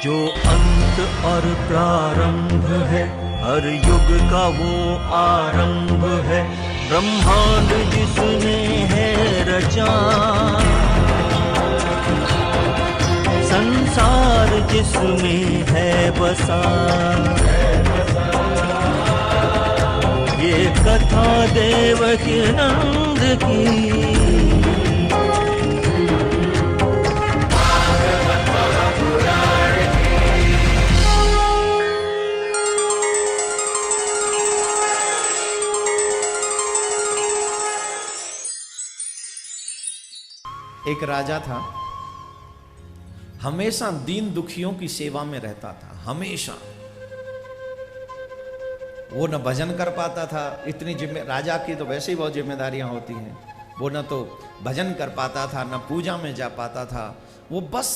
जो अंत और प्रारंभ है, हर युग का वो आरंभ है। ब्रह्मांड जिसने है रचा, संसार जिसमें है बसा, ये कथा देवकी नंद की। एक राजा था, हमेशा दीन दुखियों की सेवा में रहता था। हमेशा वो न भजन कर पाता था, इतनी राजा की तो वैसे ही बहुत जिम्मेदारियां होती हैं। वो न तो भजन कर पाता था, न पूजा में जा पाता था। वो बस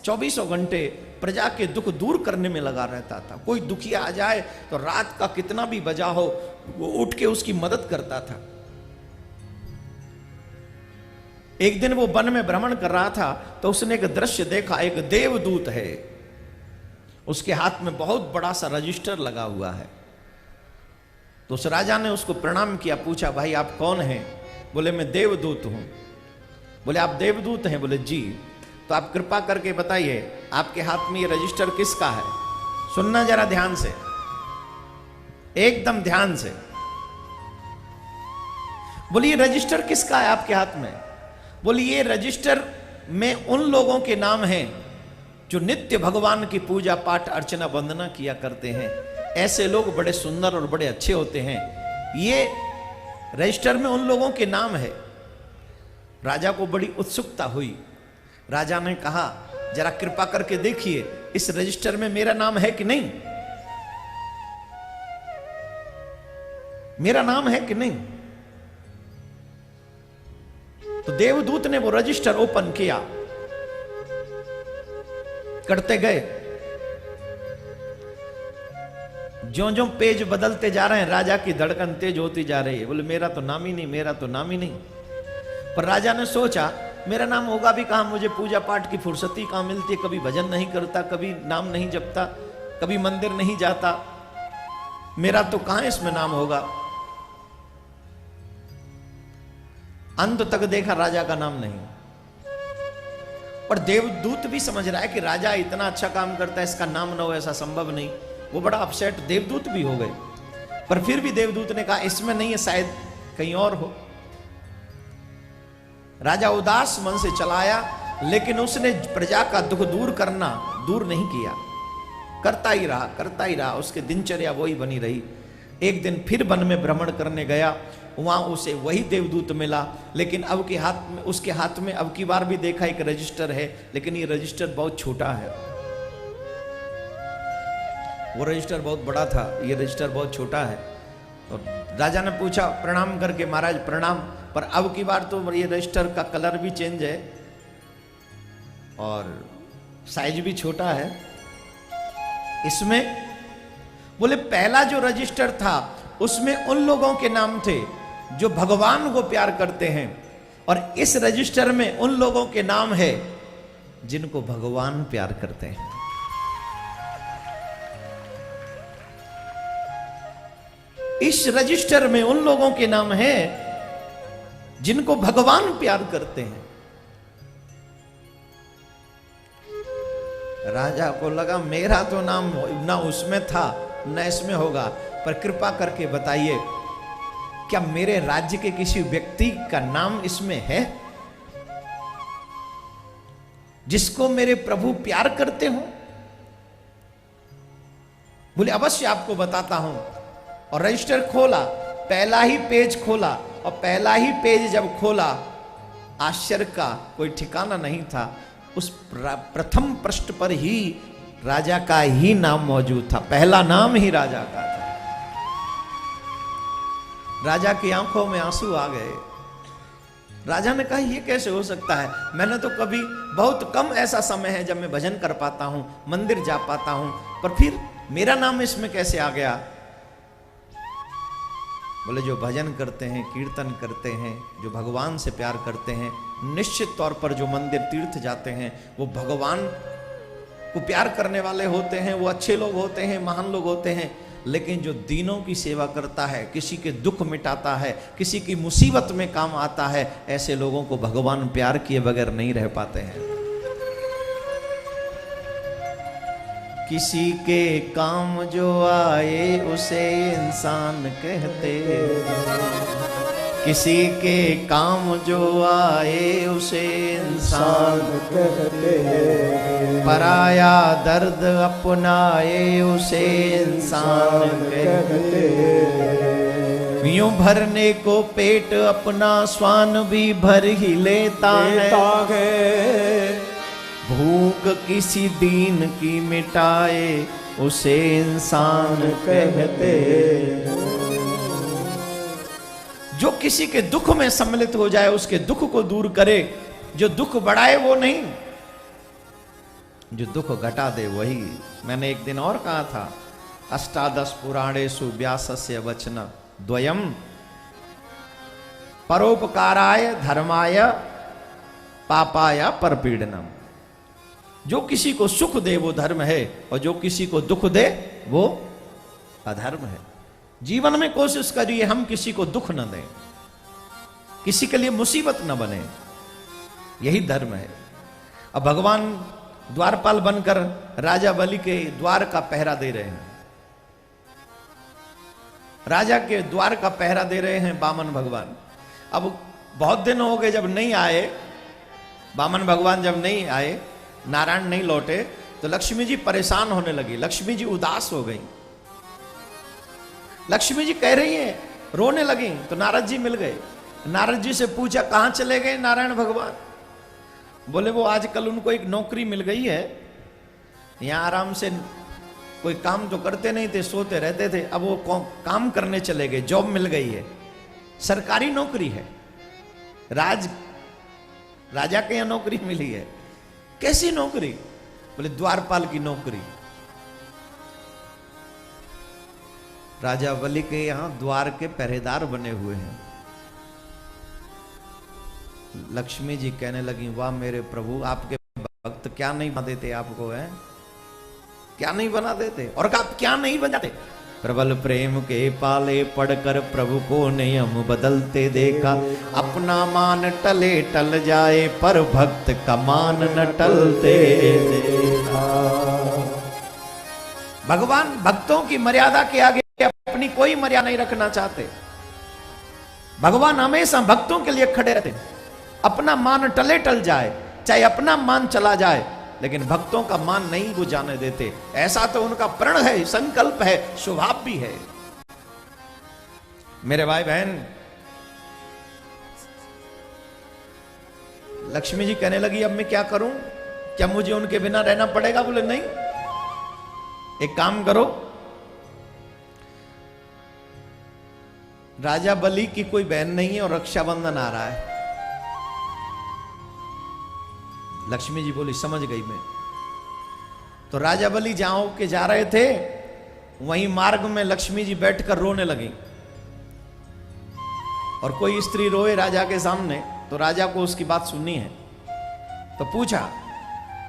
24 घंटे प्रजा के दुख दूर करने में लगा रहता था। कोई दुखिया आ जाए तो रात का कितना भी बजा हो, वो उठ के उसकी मदद करता था। एक दिन वो वन में भ्रमण कर रहा था तो उसने एक दृश्य देखा। एक देवदूत है, उसके हाथ में बहुत बड़ा सा रजिस्टर लगा हुआ है। तो उस राजा ने उसको प्रणाम किया, पूछा भाई आप कौन हैं? बोले मैं देवदूत हूं। बोले आप देवदूत हैं? बोले जी। तो आप कृपा करके बताइए आपके हाथ में ये रजिस्टर किसका है? सुनना जरा ध्यान से, एकदम ध्यान से। बोले ये रजिस्टर किसका है आपके हाथ में? बोले ये रजिस्टर में उन लोगों के नाम हैं जो नित्य भगवान की पूजा पाठ अर्चना वंदना किया करते हैं। ऐसे लोग बड़े सुंदर और बड़े अच्छे होते हैं। ये रजिस्टर में उन लोगों के नाम है। राजा को बड़ी उत्सुकता हुई। राजा ने कहा जरा कृपा करके देखिए इस रजिस्टर में मेरा नाम है कि नहीं, मेरा नाम है कि नहीं। तो देवदूत ने वो रजिस्टर ओपन किया, करते गए। ज्यों ज्यों पेज बदलते जा रहे हैं राजा की धड़कन तेज होती जा रही है। बोले मेरा तो नाम ही नहीं, मेरा तो नाम ही नहीं। पर राजा ने सोचा मेरा नाम होगा भी कहां, मुझे पूजा पाठ की फुर्सती कहां मिलती है। कभी भजन नहीं करता, कभी नाम नहीं जपता, कभी मंदिर नहीं जाता, मेरा तो कहां इसमें नाम होगा। अंत तक देखा राजा का नाम नहीं। और देवदूत भी समझ रहा है कि राजा इतना अच्छा काम करता है, इसका नाम ना हो ऐसा संभव नहीं। वो बड़ा अपसेट देवदूत भी हो गए। पर फिर भी देवदूत ने कहा इसमें नहीं है, शायद कहीं और हो। राजा उदास मन से चलाया, लेकिन उसने प्रजा का दुख दूर करना दूर नहीं किया। करता ही रहा, करता ही रहा। उसके दिनचर्या वही बनी रही। एक दिन फिर वन में भ्रमण करने गया, वहां उसे वही देवदूत मिला। लेकिन अब के हाथ में, उसके हाथ में अब की बार भी देखा एक रजिस्टर है, लेकिन ये रजिस्टर बहुत छोटा है। वो रजिस्टर बहुत बड़ा था, ये रजिस्टर बहुत छोटा है। और राजा ने पूछा प्रणाम करके, महाराज प्रणाम, पर अब की बार तो ये रजिस्टर का कलर भी चेंज है और साइज भी छोटा है। इसमें बोले पहला जो रजिस्टर था उसमें उन लोगों के नाम थे जो भगवान को प्यार करते हैं, और इस रजिस्टर में उन लोगों के नाम है जिनको भगवान प्यार करते हैं। इस रजिस्टर में उन लोगों के नाम है जिनको भगवान प्यार करते हैं। राजा को लगा मेरा तो नाम ना उसमें था न इसमें होगा, पर कृपा करके बताइए क्या मेरे राज्य के किसी व्यक्ति का नाम इसमें है जिसको मेरे प्रभु प्यार करते हो? बोले अवश्य आपको बताता हूं। और रजिस्टर खोला, पहला ही पेज खोला, और पहला ही पेज जब खोला आश्चर्य का कोई ठिकाना नहीं था। उस प्रथम पृष्ठ पर ही राजा का ही नाम मौजूद था। पहला नाम ही राजा का था। राजा की आंखों में आंसू आ गए। राजा ने कहा ये कैसे हो सकता है? मैंने तो कभी, बहुत कम ऐसा समय है जब मैं भजन कर पाता हूं, मंदिर जा पाता हूं, पर फिर मेरा नाम इसमें कैसे आ गया? बोले जो भजन करते हैं, कीर्तन करते हैं, जो भगवान से प्यार करते हैं, निश्चित तौर पर जो मंदिर तीर्थ जाते हैं, वो भगवान को प्यार करने वाले होते हैं, वो अच्छे लोग होते हैं, महान लोग होते हैं। लेकिन जो दीनों की सेवा करता है, किसी के दुख मिटाता है, किसी की मुसीबत में काम आता है, ऐसे लोगों को भगवान प्यार किए बगैर नहीं रह पाते हैं। किसी के काम जो आए उसे इंसान कहते, किसी के काम जो आए उसे इंसान कहते, पराया दर्द अपनाए उसे इंसान कहते। यूं भरने को पेट अपना स्वान भी भर ही लेता है, भूख किसी दीन की मिटाए उसे इंसान कहते। जो किसी के दुख में सम्मिलित हो जाए, उसके दुख को दूर करे, जो दुख बढ़ाए वो नहीं, जो दुख घटा दे वही। मैंने एक दिन और कहा था, अष्टादश पुराणेषु व्यासस्य वचन द्वयम परोपकाराय धर्माय पापाय परपीडनम। जो किसी को सुख दे वो धर्म है, और जो किसी को दुख दे वो अधर्म है। जीवन में कोशिश करिए हम किसी को दुख न दें, किसी के लिए मुसीबत न बने, यही धर्म है। अब भगवान द्वारपाल बनकर राजा बलि के द्वार का पहरा दे रहे हैं, राजा के द्वार का पहरा दे रहे हैं वामन भगवान। अब बहुत दिन हो गए जब नहीं आए, वामन भगवान जब नहीं आए, नारायण नहीं लौटे, तो लक्ष्मी जी परेशान होने लगी, लक्ष्मी जी उदास हो गई। लक्ष्मी जी कह रही हैं, रोने लगी, तो नारद जी मिल गए। नारद जी से पूछा कहां चले गए नारायण भगवान? बोले वो आजकल उनको एक नौकरी मिल गई है, यहां आराम से कोई काम तो करते नहीं थे, सोते रहते थे, अब वो काम करने चले गए, जॉब मिल गई है, सरकारी नौकरी है, राजा के यहां नौकरी मिली है। कैसी नौकरी? बोले द्वारपाल की नौकरी। राजा बलि के यहां द्वार के पहरेदार बने हुए हैं। लक्ष्मी जी कहने लगी, वाह मेरे प्रभु, आपके भक्त क्या नहीं बना देते आपको, है क्या नहीं बना देते, और आप क्या नहीं बनाते। प्रबल प्रेम के पाले पढ़कर प्रभु को नियम बदलते देखा, अपना मान टले टल जाए पर भक्त का मान न टलते देखा। भगवान भक्तों की मर्यादा के आगे अपनी कोई मर्यादा नहीं रखना चाहते। भगवान हमेशा भक्तों के लिए खड़े रहते, अपना मान टले टल जाए, चाहे अपना मान चला जाए, लेकिन भक्तों का मान नहीं वो जाने देते। ऐसा तो उनका प्रण है, संकल्प है, स्वभाव भी है। मेरे भाई बहन, लक्ष्मी जी कहने लगी अब मैं क्या करूं, क्या मुझे उनके बिना रहना पड़ेगा? बोले नहीं, एक काम करो, राजा बलि की कोई बहन नहीं है और रक्षाबंधन आ रहा है। लक्ष्मी जी बोली समझ गई मैं। तो राजा बलि जहां के जा रहे थे, वहीं मार्ग में लक्ष्मी जी बैठकर रोने लगी, और कोई स्त्री रोए राजा के सामने, तो राजा को उसकी बात सुननी है। तो पूछा,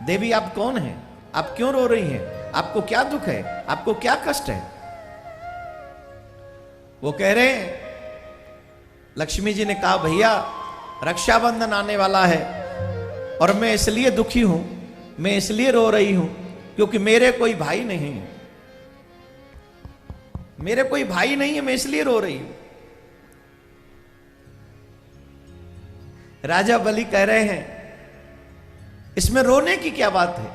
देवी आप कौन हैं, आप क्यों रो रही हैं, आपको क्या दुख है, आपको क्या कष्ट है? वो कह रहे हैं, लक्ष्मी जी ने कहा भैया रक्षाबंधन आने वाला है, और मैं इसलिए दुखी हूं, मैं इसलिए रो रही हूं क्योंकि मेरे कोई भाई नहीं है, मेरे कोई भाई नहीं है, मैं इसलिए रो रही हूं। राजा बलि कह रहे हैं इसमें रोने की क्या बात है,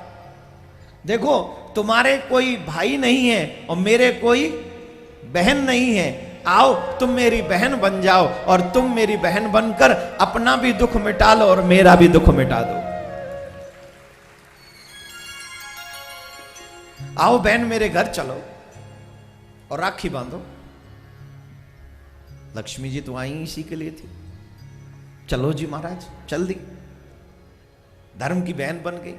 देखो तुम्हारे कोई भाई नहीं है और मेरे कोई बहन नहीं है, आओ तुम मेरी बहन बन जाओ, और तुम मेरी बहन बनकर अपना भी दुख मिटा लो और मेरा भी दुख मिटा दो। आओ बहन मेरे घर चलो और राखी बांधो। लक्ष्मी जी तो आई इसी के लिए थी। चलो जी महाराज, चल दी, धर्म की बहन बन गई।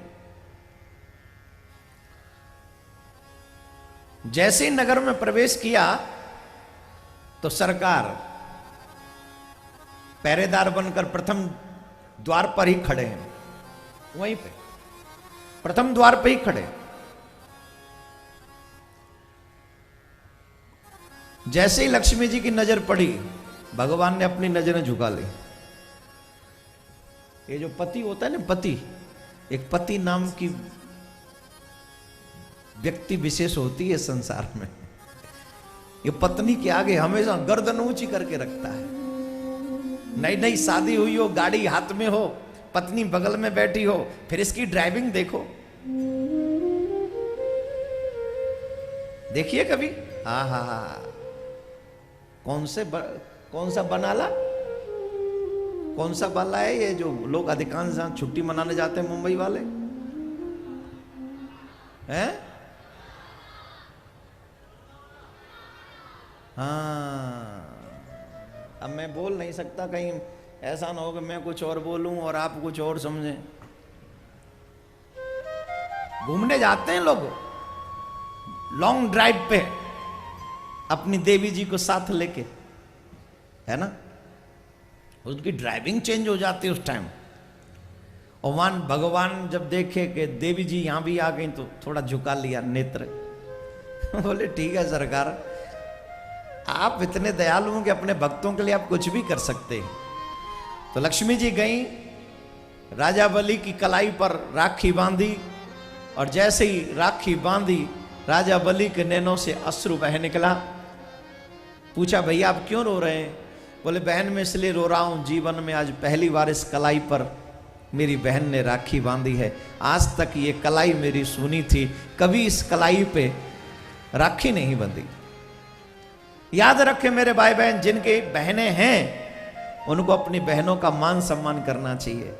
जैसे ही नगर में प्रवेश किया तो सरकार पहरेदार बनकर प्रथम द्वार पर ही खड़े हैं। वहीं पे प्रथम द्वार पे ही खड़े। जैसे ही लक्ष्मी जी की नजर पड़ी, भगवान ने अपनी नजरें झुका ली। ये जो पति होता है ना, पति, एक पति नाम की व्यक्ति विशेष होती है संसार में। ये पत्नी के आगे हमेशा गर्दन ऊंची करके रखता है। नई नई शादी हुई हो, गाड़ी हाथ में हो, पत्नी बगल में बैठी हो, फिर इसकी ड्राइविंग देखो, देखिए कभी। हा कौन सा बनाला, कौन सा बाला है ये जो लोग अधिकांश जहां छुट्टी मनाने जाते हैं मुंबई वाले हैं? हाँ, अब मैं बोल नहीं सकता, कहीं ऐसा ना हो कि मैं कुछ और बोलूं और आप कुछ और समझें। घूमने जाते हैं लोग लॉन्ग ड्राइव पे अपनी देवी जी को साथ लेके, है ना, उनकी ड्राइविंग चेंज हो जाती है उस टाइम। और वहां भगवान जब देखे कि देवी जी यहां भी आ गई तो थोड़ा झुका लिया नेत्र। बोले ठीक है सरकार, आप इतने दयालु हैं कि अपने भक्तों के लिए आप कुछ भी कर सकते हैं। तो लक्ष्मी जी गई, राजा बलि की कलाई पर राखी बांधी, और जैसे ही राखी बांधी राजा बलि के नैनों से अश्रु बह निकला। पूछा भैया आप क्यों रो रहे हैं? बोले बहन मैं इसलिए रो रहा हूं, जीवन में आज पहली बार इस कलाई पर मेरी बहन ने राखी बांधी है। आज तक ये कलाई मेरी सुनी थी, कभी इस कलाई पे राखी नहीं बंधी। याद रखे मेरे भाई बहन, जिनके बहनें हैं उनको अपनी बहनों का मान सम्मान करना चाहिए।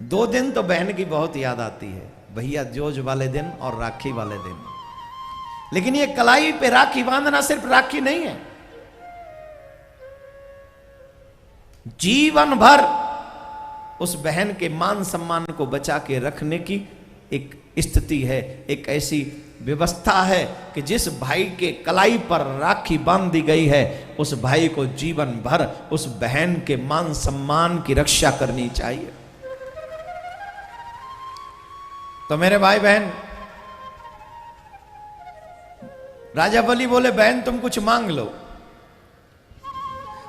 2 दिन तो बहन की बहुत याद आती है, भैया जोज वाले दिन और राखी वाले दिन। लेकिन ये कलाई पे राखी बांधना सिर्फ राखी नहीं है, जीवन भर उस बहन के मान सम्मान को बचा के रखने की एक स्थिति है, एक ऐसी व्यवस्था है कि जिस भाई के कलाई पर राखी बांध दी गई है उस भाई को जीवन भर उस बहन के मान सम्मान की रक्षा करनी चाहिए। तो मेरे भाई बहन, राजा बलि बोले बहन तुम कुछ मांग लो।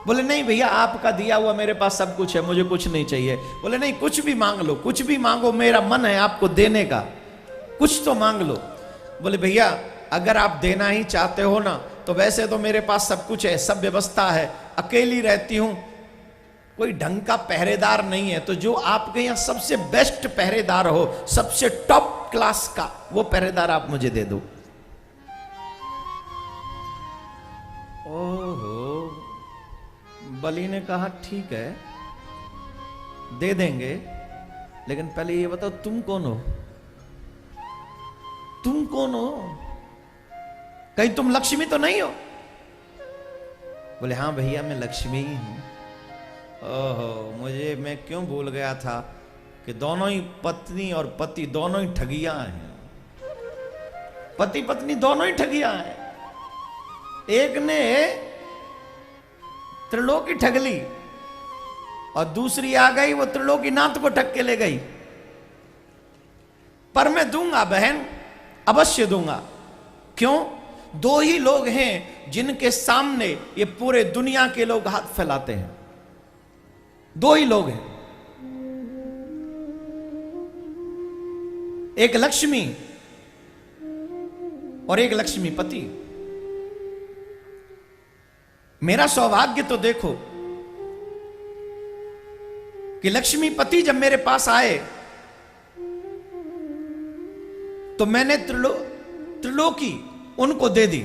बोले नहीं भैया आपका दिया हुआ मेरे पास सब कुछ है, मुझे कुछ नहीं चाहिए। बोले नहीं कुछ भी मांग लो, कुछ भी मांगो, मेरा मन है आपको देने का, कुछ तो मांग लो। बोले भैया अगर आप देना ही चाहते हो ना तो वैसे तो मेरे पास सब कुछ है, सब व्यवस्था है, अकेली रहती हूं, कोई ढंग का पहरेदार नहीं है, तो जो आपके यहां सबसे बेस्ट पहरेदार हो, सबसे टॉप क्लास का वो पहरेदार आप मुझे दे दो। ओहो, बलि ने कहा ठीक है दे देंगे, लेकिन पहले ये बताओ तुम कौन हो? तुम कौन हो? कहीं तुम लक्ष्मी तो नहीं हो? बोले हाँ भैया मैं लक्ष्मी ही हूं। ओहो, मैं क्यों भूल गया था कि दोनों ही पत्नी और पति दोनों ही ठगियां हैं, पति पत्नी दोनों ही ठगियां हैं। एक ने त्रिलोकी ठग ली और दूसरी आ गई वो त्रिलोकी नाथ को ठग के ले गई। पर मैं दूंगा बहन, अवश्य दूंगा। क्यों? 2 ही लोग हैं जिनके सामने ये पूरे दुनिया के लोग हाथ फैलाते हैं, 2 ही लोग हैं, एक लक्ष्मी और एक लक्ष्मीपति। मेरा सौभाग्य तो देखो कि लक्ष्मीपति जब मेरे पास आए तो मैंने त्रिलोकी उनको दे दी।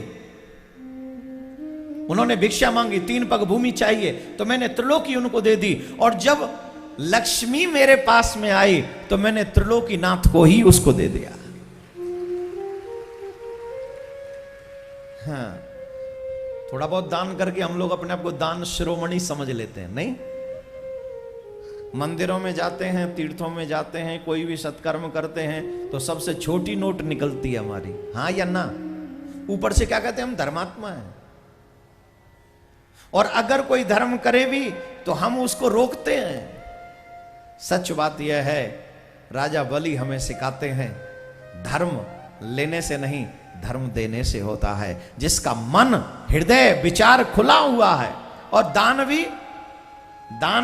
उन्होंने भिक्षा मांगी, 3 पग भूमि चाहिए, तो मैंने त्रिलोकी उनको दे दी। और जब लक्ष्मी मेरे पास में आई तो मैंने त्रिलोकी नाथ को ही उसको दे दिया। हाँ, थोड़ा बहुत दान करके हम लोग अपने आप को दान शिरोमणि समझ लेते हैं, नहीं? मंदिरों में जाते हैं, तीर्थों में जाते हैं, कोई भी सत्कर्म करते हैं तो सबसे छोटी नोट निकलती है हमारी, हाँ या ना। ऊपर से क्या कहते हैं, हम धर्मात्मा हैं। और अगर कोई धर्म करे भी तो हम उसको रोकते हैं। सच बात यह है, राजा बलि हमें सिखाते हैं धर्म लेने से नहीं, धर्म देने से होता है। जिसका मन, हृदय, विचार खुला हुआ है, और दान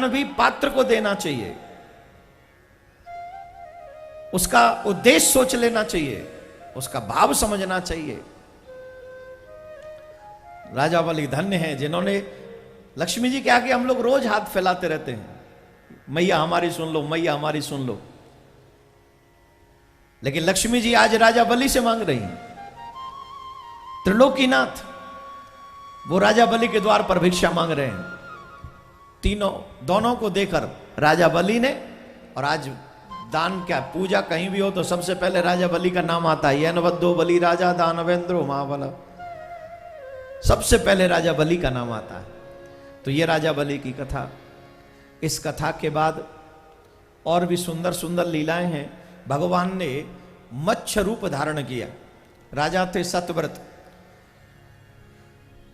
भी पात्र को देना चाहिए, उसका उद्देश्य सोच लेना चाहिए, उसका भाव समझना चाहिए। राजा बलि धन्य है जिन्होंने, लक्ष्मी जी क्या कि हम लोग रोज हाथ फैलाते रहते हैं, मैया हमारी सुन लो, मैया हमारी सुन लो, लेकिन लक्ष्मी जी आज राजा बलि से मांग रही हैं। त्रिलोकीनाथ वो राजा बलि के द्वार पर भिक्षा मांग रहे हैं। दोनों को देकर राजा बलि ने, और आज दान क्या, पूजा कहीं भी हो तो सबसे पहले राजा बलि का नाम आता है। यनवद्दो बलि राजा दानवेंद्रो महाबल, सबसे पहले राजा बलि का नाम आता है। तो ये राजा बलि की कथा, इस कथा के बाद और भी सुंदर सुंदर लीलाएं हैं। भगवान ने मत्स्य रूप धारण किया। राजा थे सतव्रत।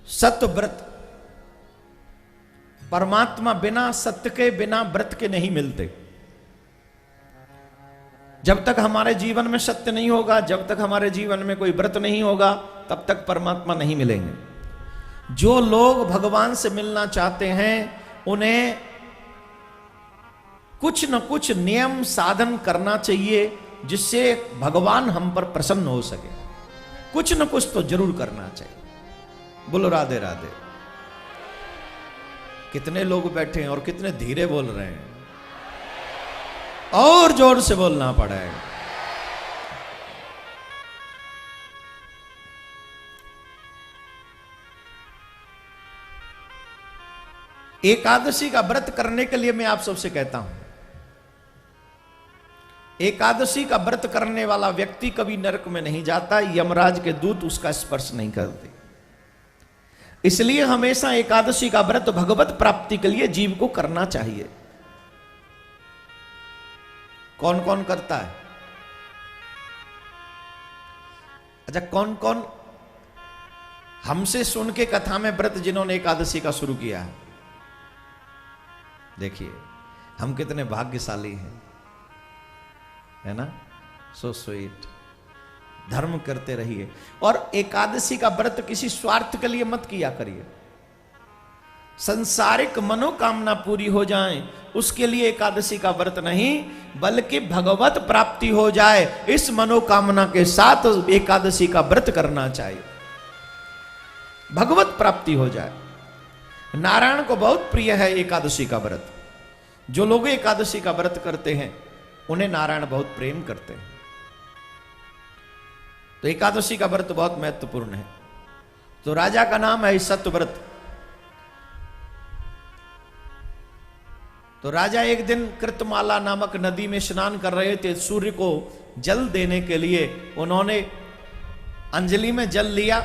सतव्रत, परमात्मा बिना सत्य के, बिना व्रत के नहीं मिलते। जब तक हमारे जीवन में सत्य नहीं होगा, जब तक हमारे जीवन में कोई व्रत नहीं होगा, तब तक परमात्मा नहीं मिलेंगे। जो लोग भगवान से मिलना चाहते हैं, उन्हें कुछ न कुछ नियम साधन करना चाहिए, जिससे भगवान हम पर प्रसन्न हो सके। कुछ न कुछ तो जरूर करना चाहिए। बोलो राधे राधे। कितने लोग बैठे हैं और कितने धीरे बोल रहे हैं, और जोर से बोलना पड़ेगा। एकादशी का व्रत करने के लिए मैं आप सबसे कहता हूं, एकादशी का व्रत करने वाला व्यक्ति कभी नरक में नहीं जाता, यमराज के दूत उसका स्पर्श नहीं करते। इसलिए हमेशा एकादशी का व्रत भगवत प्राप्ति के लिए जीव को करना चाहिए। कौन कौन करता है? अच्छा, कौन कौन हमसे सुन के कथा में व्रत जिन्होंने एकादशी का शुरू किया है? देखिए हम कितने भाग्यशाली हैं, है ना? So sweet. धर्म करते रहिए, और एकादशी का व्रत किसी स्वार्थ के लिए मत किया करिए। संसारिक मनोकामना पूरी हो जाए उसके लिए एकादशी का व्रत नहीं, बल्कि भगवत प्राप्ति हो जाए इस मनोकामना के साथ एकादशी का व्रत करना चाहिए। भगवत प्राप्ति हो जाए। नारायण को बहुत प्रिय है एकादशी का व्रत। जो लोग एकादशी का व्रत करते हैं उन्हें नारायण बहुत प्रेम करते हैं। तो एकादशी का व्रत बहुत महत्वपूर्ण है। तो राजा का नाम है सतव्रत। तो राजा एक दिन कृतमाला नामक नदी में स्नान कर रहे थे। सूर्य को जल देने के लिए उन्होंने अंजलि में जल लिया।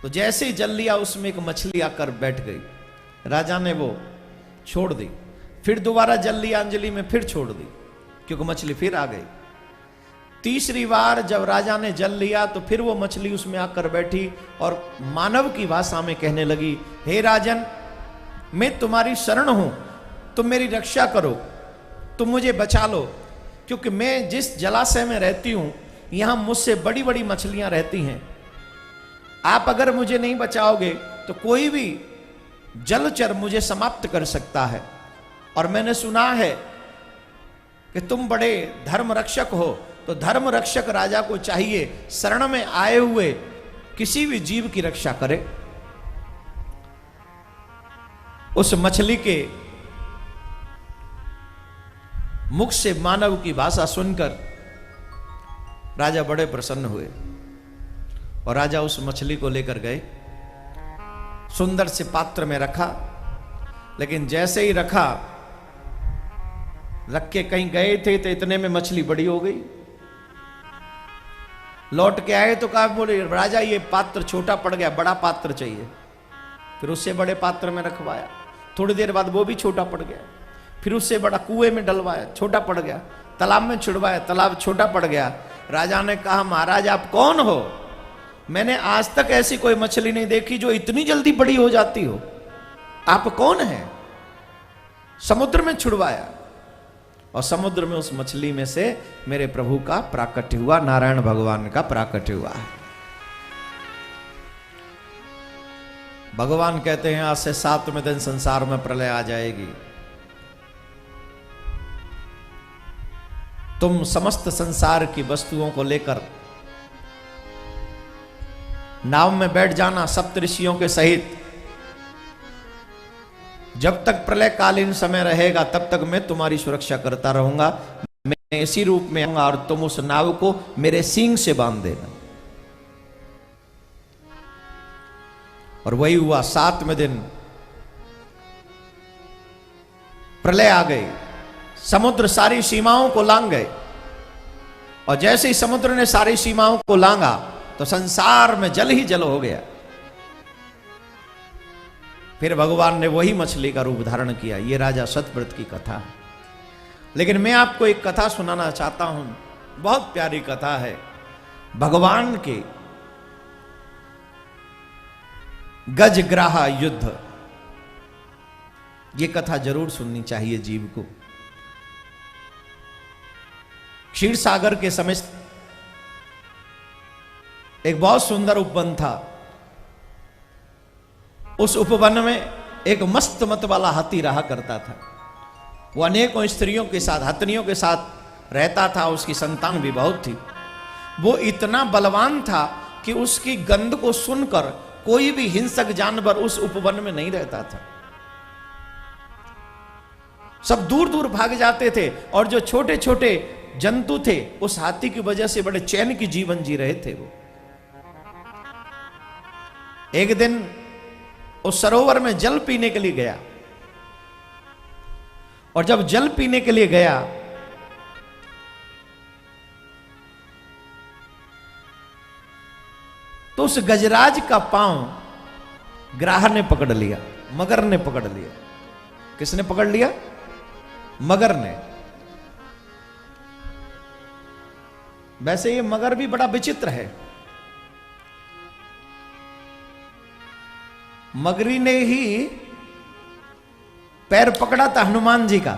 तो जैसे ही जल लिया उसमें एक मछली आकर बैठ गई। राजा ने वो छोड़ दी। फिर दोबारा जल लिया अंजलि में, फिर छोड़ दी, क्योंकि मछली फिर आ गई। तीसरी बार जब राजा ने जल लिया तो फिर वो मछली उसमें आकर बैठी और मानव की भाषा में कहने लगी, हे राजन, मैं तुम्हारी शरण हूं, तुम मेरी रक्षा करो, तुम मुझे बचा लो, क्योंकि मैं जिस जलाशय में रहती हूं यहां मुझसे बड़ी बड़ी मछलियां रहती हैं। आप अगर मुझे नहीं बचाओगे तो कोई भी जलचर मुझे समाप्त कर सकता है। और मैंने सुना है कि तुम बड़े धर्म रक्षक हो, तो धर्म रक्षक राजा को चाहिए शरण में आए हुए किसी भी जीव की रक्षा करे। उस मछली के मुख से मानव की भाषा सुनकर राजा बड़े प्रसन्न हुए और राजा उस मछली को लेकर गए, सुंदर से पात्र में रखा। लेकिन जैसे ही रख के कहीं गए थे तो इतने में मछली बड़ी हो गई। लौट के आए तो कहा, बोले राजा ये पात्र छोटा पड़ गया, बड़ा पात्र चाहिए। फिर उससे बड़े पात्र में रखवाया। थोड़ी देर बाद वो भी छोटा पड़ गया। फिर उससे बड़ा कुएं में डलवाया, छोटा पड़ गया। तालाब में छिड़वाया, तालाब छोटा पड़ गया। राजा ने कहा, महाराज आप कौन हो? मैंने आज तक ऐसी कोई मछली नहीं देखी जो इतनी जल्दी बड़ी हो जाती हो। आप कौन हैं? समुद्र में छुड़वाया और समुद्र में उस मछली में से मेरे प्रभु का प्राकट्य हुआ, नारायण भगवान का प्राकट्य हुआ है। भगवान कहते हैं आज से 7वें दिन संसार में प्रलय आ जाएगी। तुम समस्त संसार की वस्तुओं को लेकर नाव में बैठ जाना सप्तऋषियों के सहित। जब तक प्रलय कालीन समय रहेगा तब तक मैं तुम्हारी सुरक्षा करता रहूंगा। मैं इसी रूप में आऊंगा और तुम उस नाव को मेरे सींग से बांध देना। और वही हुआ। 7वें दिन प्रलय आ गई, समुद्र सारी सीमाओं को लांग गए। और जैसे ही समुद्र ने सारी सीमाओं को लांगा तो संसार में जल ही जल हो गया। फिर भगवान ने वही मछली का रूप धारण किया। ये राजा सतव्रत की कथा है। लेकिन मैं आपको एक कथा सुनाना चाहता हूं, बहुत प्यारी कथा है। भगवान के गजग्राह युद्ध, ये कथा जरूर सुननी चाहिए जीव को। क्षीर सागर के समय एक बहुत सुंदर उपवन था। उस उपवन में एक मस्त मत वाला हाथी रहा करता था। वो अनेकों स्त्रियों के साथ, हथनियों के साथ रहता था। उसकी संतान भी बहुत थी। वो इतना बलवान था कि उसकी गंध को सुनकर कोई भी हिंसक जानवर उस उपवन में नहीं रहता था। सब दूर दूर भाग जाते थे। और जो छोटे छोटे जंतु थे उस हाथी की वजह से बड़े चैन की जीवन जी रहे थे। वो एक दिन उस सरोवर में जल पीने के लिए गया। और जब जल पीने के लिए गया तो उस गजराज का पांव ग्राह ने पकड़ लिया, मगर ने पकड़ लिया। किसने पकड़ लिया? मगर ने। वैसे ये मगर भी बड़ा विचित्र है। मगरी ने ही पैर पकड़ा था हनुमान जी का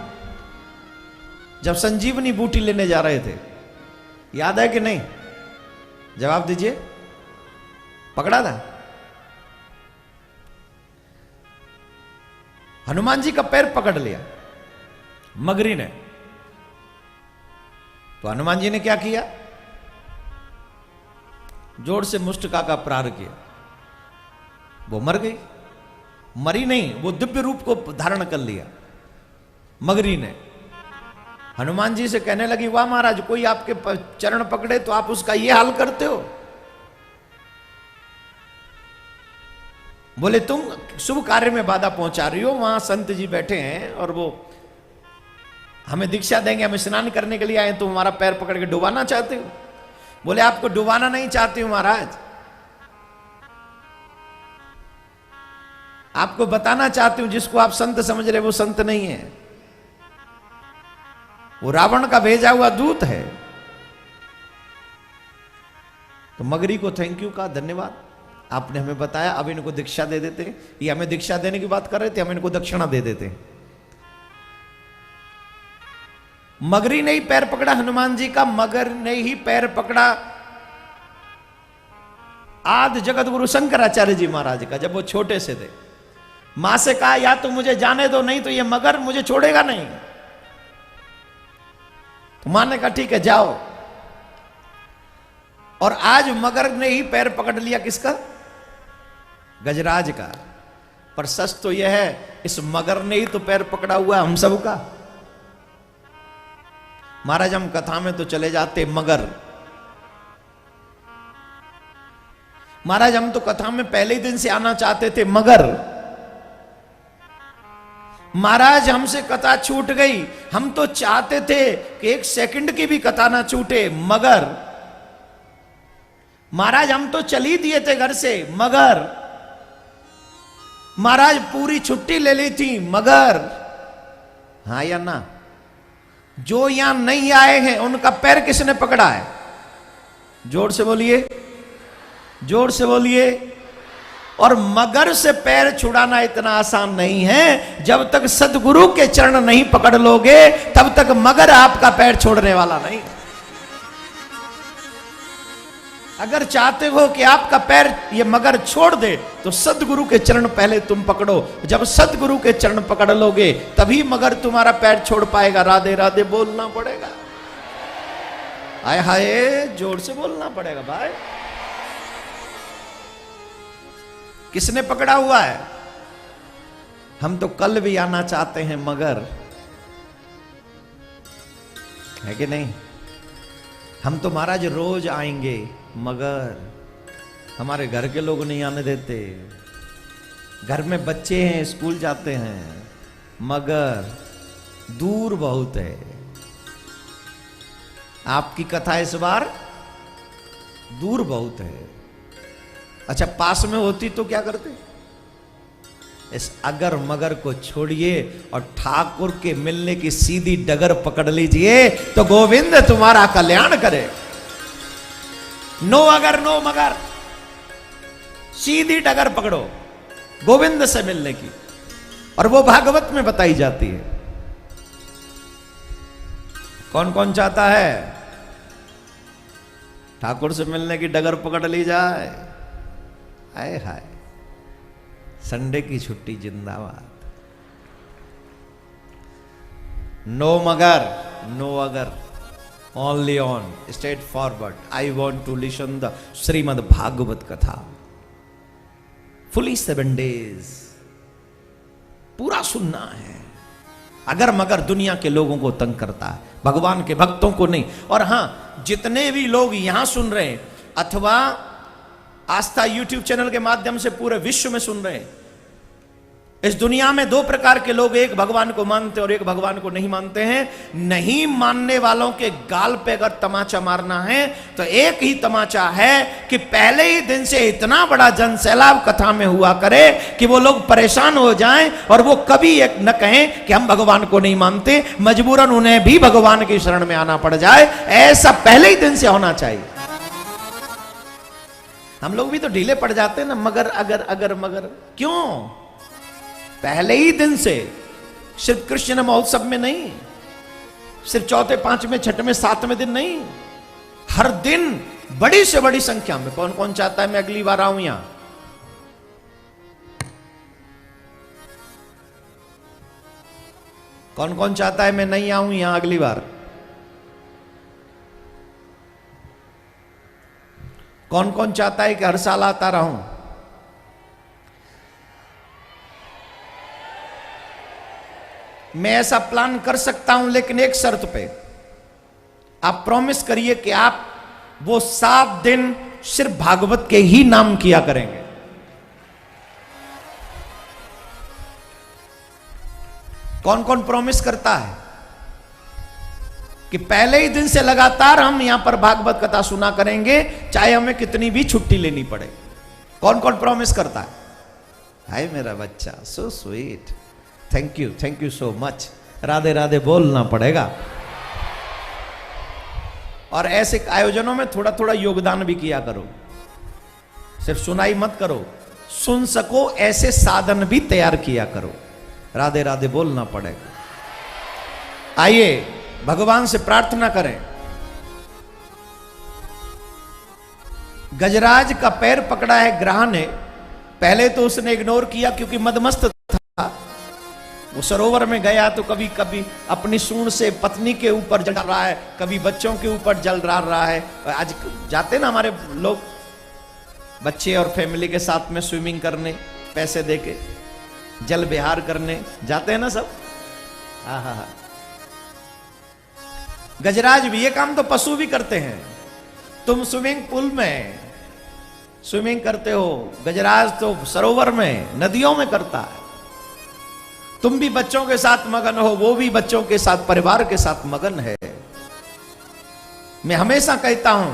जब संजीवनी बूटी लेने जा रहे थे। याद है कि नहीं? जवाब दीजिए। पकड़ा था? हनुमान जी का पैर पकड़ लिया मगरी ने। तो हनुमान जी ने क्या किया? जोर से मुष्टिका का प्रहार किया। वो मर गई। मरी नहीं, वो दिव्य रूप को धारण कर लिया मगरी ने। हनुमान जी से कहने लगी, वाह महाराज, कोई आपके चरण पकड़े तो आप उसका ये हाल करते हो। बोले तुम शुभ कार्य में बाधा पहुंचा रही हो। वहां संत जी बैठे हैं और वो हमें दीक्षा देंगे, हमें स्नान करने के लिए आए, तो हमारा पैर पकड़ के डुबाना चाहते हो। बोले आपको डुबाना नहीं चाहती हूं महाराज, आपको बताना चाहती हूं जिसको आप संत समझ रहे वो संत नहीं है, वो रावण का भेजा हुआ दूत है। तो मगरी को थैंक यू कहा, धन्यवाद, आपने हमें बताया, अब इनको दीक्षा दे देते। ये हमें दीक्षा देने की बात कर रहे थे, हम इनको दक्षिणा दे देते। मगरी ने ही पैर पकड़ा हनुमान जी का, मगर ने ही पैर पकड़ा आदि जगत गुरु शंकराचार्य जी महाराज का, जब वो छोटे से थे। मां से कहा या तो मुझे जाने दो, नहीं तो ये मगर मुझे छोड़ेगा नहीं। तो मां ने कहा ठीक है जाओ। और आज मगर ने ही पैर पकड़ लिया किसका? गजराज का। पर सच तो यह है इस मगर ने ही तो पैर पकड़ा हुआ हम सब का। महाराज हम कथा में तो चले जाते मगर, महाराज हम तो कथा में पहले ही दिन से आना चाहते थे मगर, महाराज हमसे कथा छूट गई, हम तो चाहते थे कि एक सेकंड की भी कथा ना छूटे मगर, महाराज हम तो चल ही दिए थे घर से मगर, महाराज पूरी छुट्टी ले ली थी मगर। हाँ या ना? जो यहां नहीं आए हैं उनका पैर किसने पकड़ा है? जोर से बोलिए, जोर से बोलिए। और मगर से पैर छुड़ाना इतना आसान नहीं है। जब तक सदगुरु के चरण नहीं पकड़ लोगे तब तक मगर आपका पैर छोड़ने वाला नहीं। अगर चाहते हो कि आपका पैर ये मगर छोड़ दे तो सदगुरु के चरण पहले तुम पकड़ो। जब सदगुरु के चरण पकड़ लोगे तभी मगर तुम्हारा पैर छोड़ पाएगा। राधे राधे बोलना पड़ेगा। हाय हाय जोर से बोलना पड़ेगा भाई। किसने पकड़ा हुआ है? हम तो कल भी आना चाहते हैं मगर, है कि नहीं? हम तो महाराज रोज आएंगे मगर हमारे घर के लोग नहीं आने देते। घर में बच्चे हैं, स्कूल जाते हैं, मगर दूर बहुत है। आपकी कथा इस बार दूर बहुत है। अच्छा पास में होती तो क्या करते? इस अगर मगर को छोड़िए और ठाकुर के मिलने की सीधी डगर पकड़ लीजिए तो गोविंद तुम्हारा कल्याण करे। नो अगर नो मगर, सीधी डगर पकड़ो गोविंद से मिलने की। और वो भागवत में बताई जाती है। कौन कौन चाहता है ठाकुर से मिलने की डगर पकड़ ली जाए? हाय हाय, संडे की छुट्टी जिंदाबाद। नो मगर नो अगर, only on straightforward. I want to listen the Shrimad Bhagwat katha fully 7 days, पूरा सुनना है। अगर मगर दुनिया के लोगों को तंग करता है, भगवान के भक्तों को नहीं। और हां, जितने भी लोग यहां सुन रहे हैं अथवा आस्था यूट्यूब चैनल के माध्यम से पूरे विश्व में सुन रहे हैं, इस दुनिया में 2 प्रकार के लोग, एक भगवान को मानते और एक भगवान को नहीं मानते हैं। नहीं मानने वालों के गाल पे अगर तमाचा मारना है तो एक ही तमाचा है कि पहले ही दिन से इतना बड़ा जनसैलाब कथा में हुआ करे कि वो लोग परेशान हो जाएं और वो कभी एक न कहें कि हम भगवान को नहीं मानते, मजबूरन उन्हें भी भगवान की शरण में आना पड़ जाए। ऐसा पहले ही दिन से होना चाहिए। हम लोग भी तो ढीले पड़ जाते हैं ना, मगर अगर अगर मगर। क्यों? पहले ही दिन से, सिर्फ कृष्ण महोत्सव में नहीं, सिर्फ चौथे, 5वें, 6वें, 7वें दिन नहीं, हर दिन बड़ी से बड़ी संख्या में। कौन कौन चाहता है मैं अगली बार आऊं यहां? कौन कौन चाहता है मैं नहीं आऊं यहां अगली बार? कौन कौन चाहता है कि हर साल आता रहूं? मैं ऐसा प्लान कर सकता हूं, लेकिन एक शर्त पे। आप प्रॉमिस करिए कि आप वो 7 दिन सिर्फ भागवत के ही नाम किया करेंगे। कौन कौन प्रॉमिस करता है कि पहले ही दिन से लगातार हम यहां पर भागवत कथा सुना करेंगे, चाहे हमें कितनी भी छुट्टी लेनी पड़े? कौन कौन प्रॉमिस करता है? हाय मेरा बच्चा, so sweet, thank you so much. Radhe Radhe बोलना पड़ेगा। और ऐसे आयोजनों में थोड़ा थोड़ा योगदान भी किया करो, सिर्फ सुनाई मत करो। सुन सको ऐसे साधन भी तैयार किया करो। राधे राधे बोलना पड़ेगा। आइए भगवान से प्रार्थना करें। गजराज का पैर पकड़ा है ग्रह ने। पहले तो उसने इग्नोर किया क्योंकि मदमस्त था। वो सरोवर में गया तो कभी कभी अपनी सूंड से पत्नी के ऊपर जल रहा है, कभी बच्चों के ऊपर जल रहा है। आज जाते ना हमारे लोग बच्चे और फैमिली के साथ में स्विमिंग करने, पैसे देके जल विहार करने जाते हैं ना सब। हाँ, गजराज भी, ये काम तो पशु भी करते हैं। तुम स्विमिंग पूल में स्विमिंग करते हो, गजराज तो सरोवर में, नदियों में करता है। तुम भी बच्चों के साथ मगन हो, वो भी बच्चों के साथ, परिवार के साथ मगन है। मैं हमेशा कहता हूं,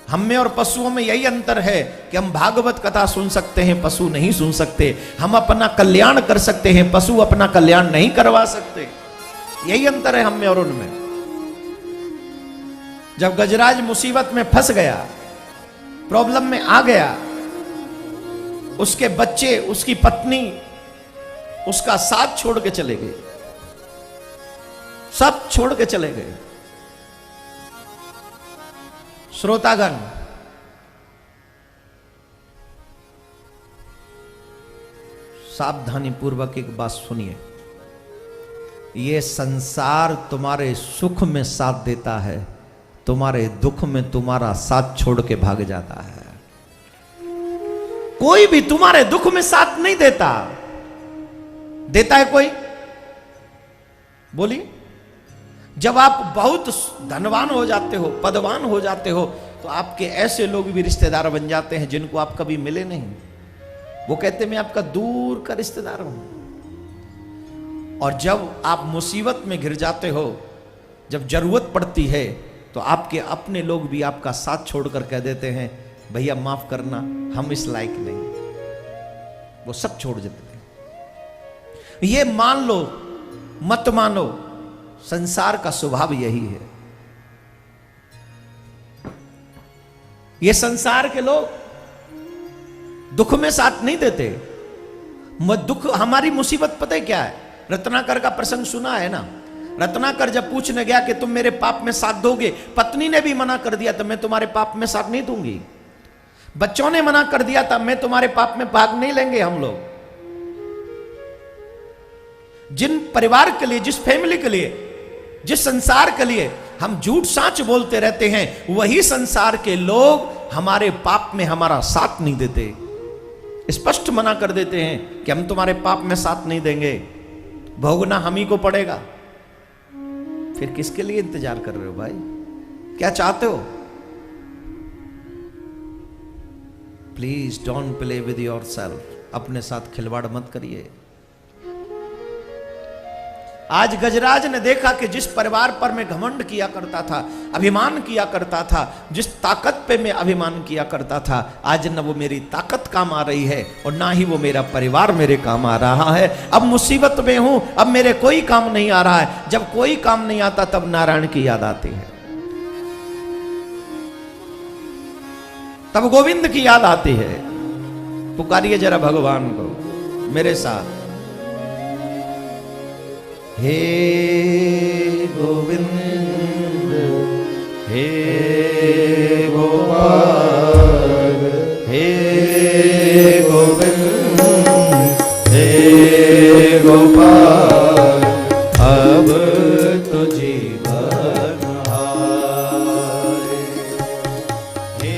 हम में और पशुओं में यही अंतर है कि हम भागवत कथा सुन सकते हैं, पशु नहीं सुन सकते। हम अपना कल्याण कर सकते हैं, पशु अपना कल्याण नहीं करवा सकते। यही अंतर है हम में और उनमें। जब गजराज मुसीबत में फंस गया, प्रॉब्लम में आ गया, उसके बच्चे, उसकी पत्नी उसका साथ छोड़ के चले गए, सब छोड़ के चले गए। श्रोतागण, सावधानी पूर्वक एक बात सुनिए। ये संसार तुम्हारे सुख में साथ देता है, तुम्हारे दुख में तुम्हारा साथ छोड़ के भाग जाता है। कोई भी तुम्हारे दुख में साथ नहीं देता। देता है कोई? बोलिए। जब आप बहुत धनवान हो जाते हो, पदवान हो जाते हो, तो आपके ऐसे लोग भी रिश्तेदार बन जाते हैं जिनको आप कभी मिले नहीं। वो कहते मैं आपका दूर का रिश्तेदार हूं। और जब आप मुसीबत में घिर जाते हो, जब जरूरत पड़ती है, तो आपके अपने लोग भी आपका साथ छोड़कर कह देते हैं भैया माफ करना, हम इस लायक नहीं। वो सब छोड़ देते हैं। ये मान लो मत मानो, संसार का स्वभाव यही है। ये संसार के लोग दुख में साथ नहीं देते। दुख, हमारी मुसीबत पता है क्या है? रत्नाकर का प्रसंग सुना है ना? रत्नाकर जब पूछने गया कि तुम मेरे पाप में साथ दोगे, पत्नी ने भी मना कर दिया, तो मैं तुम्हारे पाप में साथ नहीं दूंगी। बच्चों ने मना कर दिया था, मैं तुम्हारे पाप में भाग नहीं लेंगे हम लोग। जिन परिवार के लिए, जिस फैमिली के लिए, जिस संसार के लिए हम झूठ साच बोलते रहते हैं, वही संसार के लोग हमारे पाप में हमारा साथ नहीं देते। स्पष्ट मना कर देते हैं कि हम तुम्हारे पाप में साथ नहीं देंगे, भोगना हम ही को पड़ेगा। फिर किसके लिए इंतजार कर रहे हो भाई? क्या चाहते हो? Please don't play with yourself. अपने साथ खिलवाड़ मत करिए। आज गजराज ने देखा कि जिस परिवार पर मैं घमंड किया करता था, अभिमान किया करता था, जिस ताकत पे मैं अभिमान किया करता था, आज न वो मेरी ताकत काम आ रही है और ना ही वो मेरा परिवार मेरे काम आ रहा है। अब मुसीबत में हूं, अब मेरे कोई काम नहीं आ रहा है। जब कोई काम नहीं आता तब नारायण की याद आती है, तब गोविंद की याद आती है। पुकारिए जरा भगवान को मेरे साथ। हे गोविंद, हे गोपाल, हे गोविंद, हे गोपाल, अब तो जीवन हारे। हे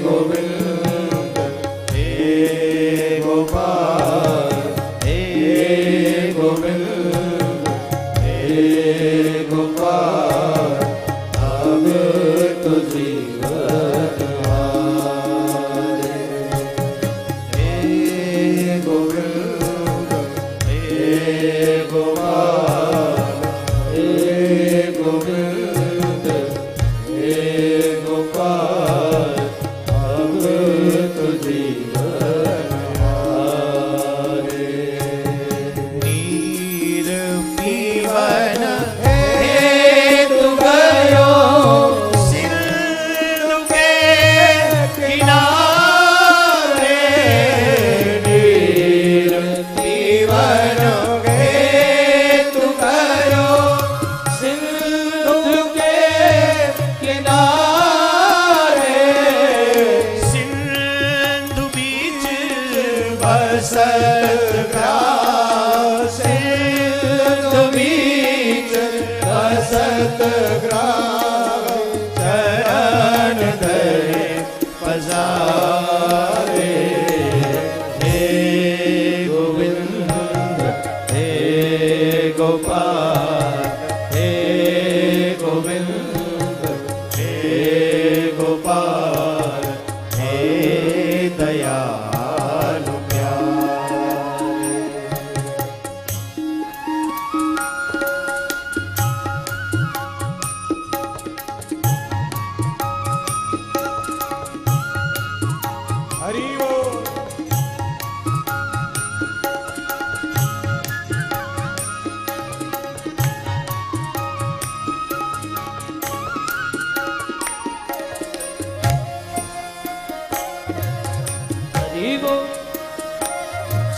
गोविंद, हे गोपाल, हे गोविंद, गोपाल, अब तो जीवन हारे। हे गोविंद, हे गोपाल, हे गोविंद, हे गोपाल, अब तो जीवन हारे। नीर पीवन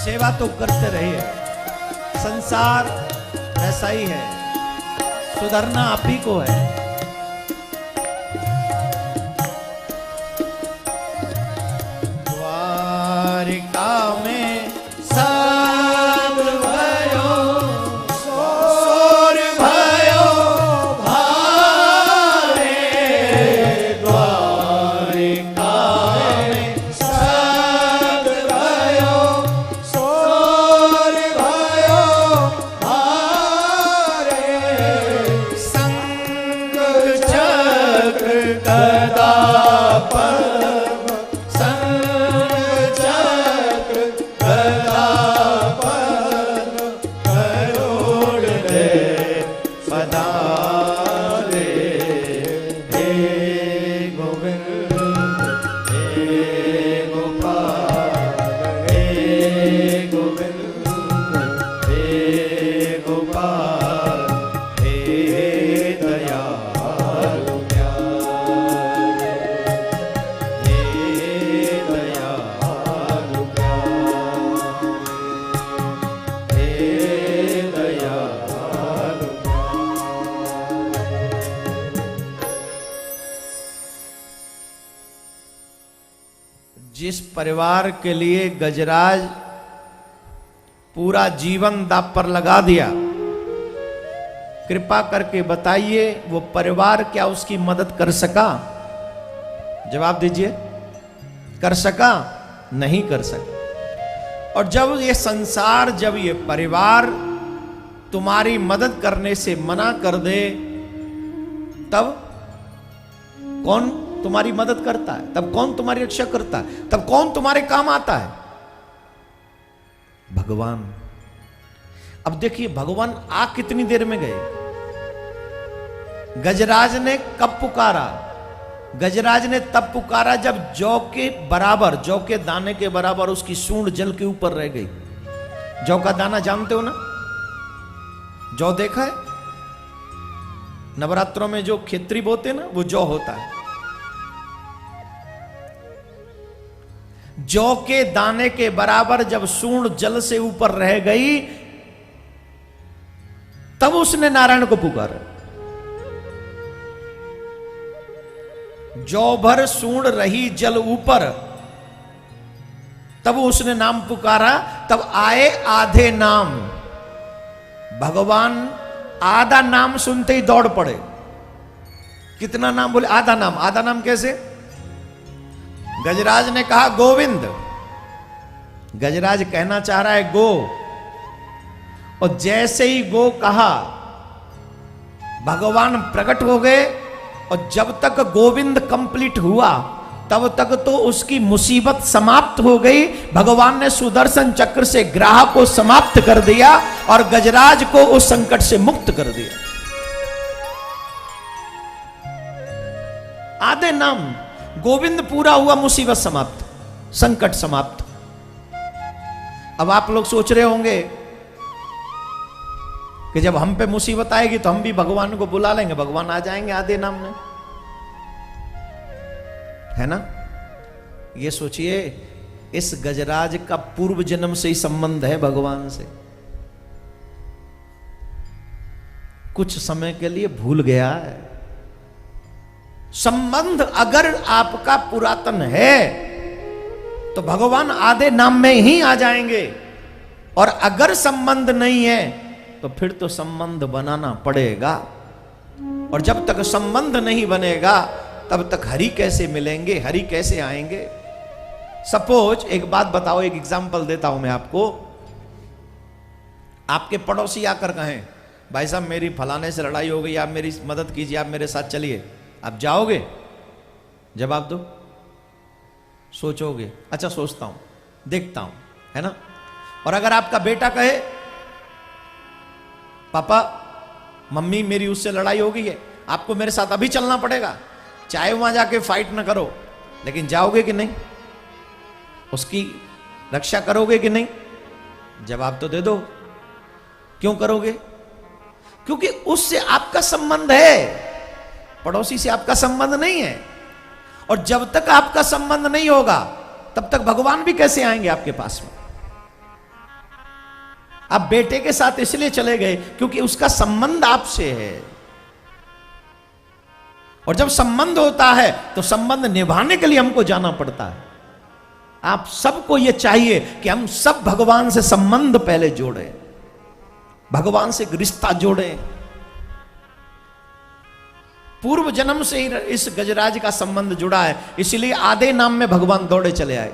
सेवा तो करते रहिए, संसार ऐसा ही है, सुधरना आप ही को है। द्वारिका में सब भयो, सोर भयो भारे, द्वारिका में सब भयो, सोर भयो भारे, संग चक्र गदा पद्म, संग चक्र गदा पद्म, करोड़ दे पधारे, हे गोविंद हे गोपाल, हे गोविंद हे गोपाल, हे दयालु प्यारे, हे दयालु प्यारे, हे दयालु प्यारे। जिस परिवार के लिए गजराज पूरा जीवन दांव पर लगा दिया, कृपा करके बताइए वो परिवार क्या उसकी मदद कर सका? जवाब दीजिए, कर सका? नहीं कर सका। और जब ये संसार, जब ये परिवार तुम्हारी मदद करने से मना कर दे, तब कौन तुम्हारी मदद करता है? तब कौन तुम्हारी रक्षा करता है? तब कौन तुम्हारे काम आता है? भगवान। अब देखिए भगवान आ कितनी देर में गए। गजराज ने कब पुकारा? गजराज ने तब पुकारा जब जौ के बराबर, जौ के दाने के बराबर उसकी सूंड जल के ऊपर रह गई। जौ का दाना जानते हो ना? जौ देखा है? नवरात्रों में जो खेतरी बोते ना, वो जौ होता है। जौ के दाने के बराबर जब सूंड जल से ऊपर रह गई, तब उसने नारायण को पुकारा। जौ भर सूंड रही जल ऊपर, तब उसने नाम पुकारा। तब आए आधे नाम। भगवान आधा नाम सुनते ही दौड़ पड़े। कितना नाम बोले? आधा नाम। आधा नाम कैसे? गजराज ने कहा गोविंद। गजराज कहना चाह रहा है गो, और जैसे ही गो कहा, भगवान प्रकट हो गए। और जब तक गोविंद कंप्लीट हुआ, तब तक तो उसकी मुसीबत समाप्त हो गई। भगवान ने सुदर्शन चक्र से ग्राह को समाप्त कर दिया और गजराज को उस संकट से मुक्त कर दिया। आधे नाम, गोविंद पूरा हुआ, मुसीबत समाप्त, संकट समाप्त। अब आप लोग सोच रहे होंगे कि जब हम पे मुसीबत आएगी तो हम भी भगवान को बुला लेंगे, भगवान आ जाएंगे आधे नाम में, है ना? ये सोचिए, इस गजराज का पूर्व जन्म से ही संबंध है भगवान से। कुछ समय के लिए भूल गया है। संबंध अगर आपका पुरातन है तो भगवान आधे नाम में ही आ जाएंगे, और अगर संबंध नहीं है तो फिर तो संबंध बनाना पड़ेगा। और जब तक संबंध नहीं बनेगा तब तक हरि कैसे मिलेंगे, हरि कैसे आएंगे? सपोज एक बात बताओ, एक एग्जांपल देता हूं मैं आपको। आपके पड़ोसी आकर कहें, भाई साहब मेरी फलाने से लड़ाई हो गई, आप मेरी मदद कीजिए, आप मेरे साथ चलिए, आप जाओगे? जवाब दो। सोचोगे? अच्छा सोचता हूं, देखता हूं, है ना? और अगर आपका बेटा कहे, पापा मम्मी मेरी उससे लड़ाई हो गई है, आपको मेरे साथ अभी चलना पड़ेगा, चाहे वहां जाके फाइट ना करो, लेकिन जाओगे कि नहीं? उसकी रक्षा करोगे कि नहीं? जवाब तो दे दो। क्यों करोगे? क्योंकि उससे आपका संबंध है, पड़ोसी से आपका संबंध नहीं है। और जब तक आपका संबंध नहीं होगा तब तक भगवान भी कैसे आएंगे आपके पास में? आप बेटे के साथ इसलिए चले गए क्योंकि उसका संबंध आपसे है, और जब संबंध होता है तो संबंध निभाने के लिए हमको जाना पड़ता है। आप सबको यह चाहिए कि हम सब भगवान से संबंध पहले जोड़ें, भगवान से एक रिश्ता जोड़ें। पूर्व जन्म से ही इस गजराज का संबंध जुड़ा है, इसलिए आधे नाम में भगवान दौड़े चले आए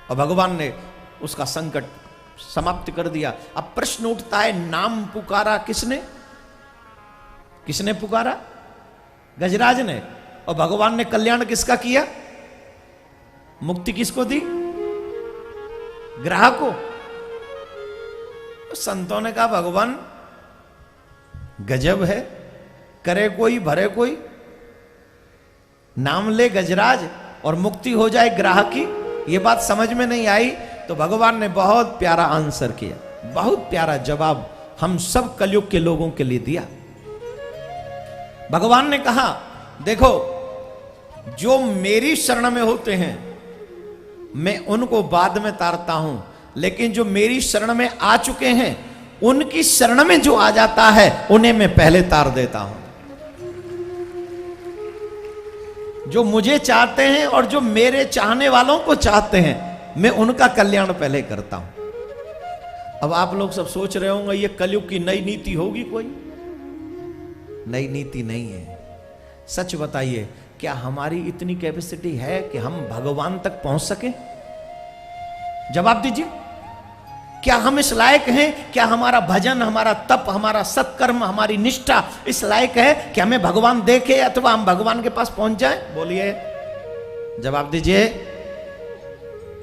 और भगवान ने उसका संकट समाप्त कर दिया। अब प्रश्न उठता है, नाम पुकारा किसने? किसने पुकारा? गजराज ने। और भगवान ने कल्याण किसका किया? मुक्ति किसको दी? ग्राहक को। संतों ने कहा भगवान गजब है, करे कोई भरे कोई, नाम ले गजराज और मुक्ति हो जाए ग्राहक की। यह बात समझ में नहीं आई तो भगवान ने बहुत प्यारा आंसर किया, बहुत प्यारा जवाब हम सब कलयुग के लोगों के लिए दिया। भगवान ने कहा देखो, जो मेरी शरण में होते हैं मैं उनको बाद में तारता हूं, लेकिन जो मेरी शरण में आ चुके हैं उनकी शरण में जो आ जाता है उन्हें मैं पहले तार देता हूं। जो मुझे चाहते हैं और जो मेरे चाहने वालों को चाहते हैं मैं उनका कल्याण पहले करता हूं। अब आप लोग सब सोच रहे होंगे ये कलयुग की नई नीति होगी? कोई नई नीति नहीं है। सच बताइए, क्या हमारी इतनी कैपेसिटी है कि हम भगवान तक पहुंच सके? जवाब दीजिए। क्या हम इस लायक हैं? क्या हमारा भजन, हमारा तप, हमारा सत्कर्म, हमारी निष्ठा इस लायक है कि हमें भगवान देखे अथवा हम भगवान के पास पहुंच जाएं? बोलिए, जवाब दीजिए।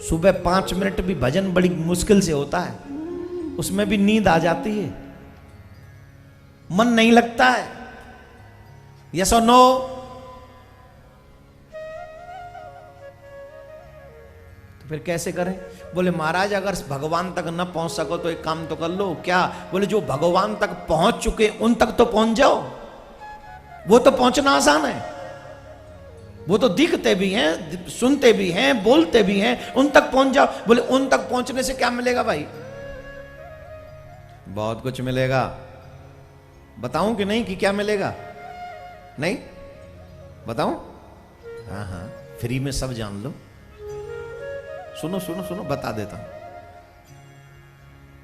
सुबह 5 मिनट भी भजन बड़ी मुश्किल से होता है, उसमें भी नींद आ जाती है, मन नहीं लगता है। यस और नो? तो फिर कैसे करें? बोले महाराज अगर भगवान तक न पहुंच सको तो एक काम तो कर लो। क्या? बोले जो भगवान तक पहुंच चुके उन तक तो पहुंच जाओ। वो तो पहुंचना आसान है, वो तो दिखते भी हैं, सुनते भी हैं, बोलते भी हैं, उन तक पहुंच जाओ। बोले उन तक पहुंचने से क्या मिलेगा भाई? बहुत कुछ मिलेगा। बताऊं कि नहीं कि क्या मिलेगा? नहीं बताऊं? हाँ हाँ, फ्री में सब जान लो। सुनो सुनो सुनो, बता देता हूं।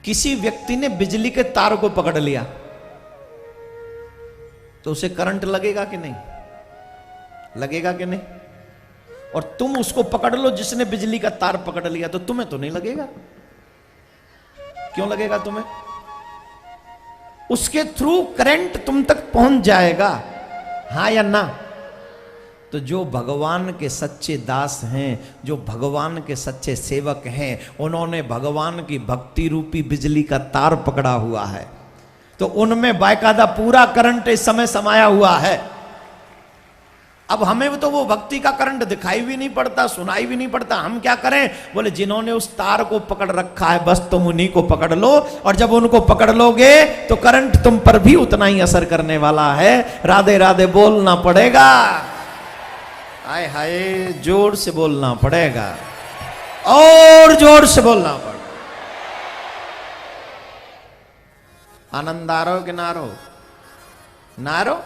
किसी व्यक्ति ने बिजली के तार को पकड़ लिया तो उसे करंट लगेगा कि नहीं? लगेगा कि नहीं? और तुम उसको पकड़ लो जिसने बिजली का तार पकड़ लिया, तो तुम्हें तो नहीं लगेगा। क्यों लगेगा तुम्हें? उसके थ्रू करंट तुम तक पहुंच जाएगा, हां या ना? तो जो भगवान के सच्चे दास हैं, जो भगवान के सच्चे सेवक हैं, उन्होंने भगवान की भक्ति रूपी बिजली का तार पकड़ा हुआ है, तो उनमें बाकायदा पूरा करंट इस समय समाया हुआ है। अब हमें तो वो भक्ति का करंट दिखाई भी नहीं पड़ता, सुनाई भी नहीं पड़ता। हम क्या करें? बोले जिन्होंने उस तार को पकड़ रखा है बस तुम उन्हीं को पकड़ लो, और जब उनको पकड़ लोगे तो करंट तुम पर भी उतना ही असर करने वाला है। राधे राधे बोलना पड़ेगा। हाय हाय, जोर से बोलना पड़ेगा, और जोर से बोलना पड़ेगा। आनंद आ रो कि ना रो? ना रो?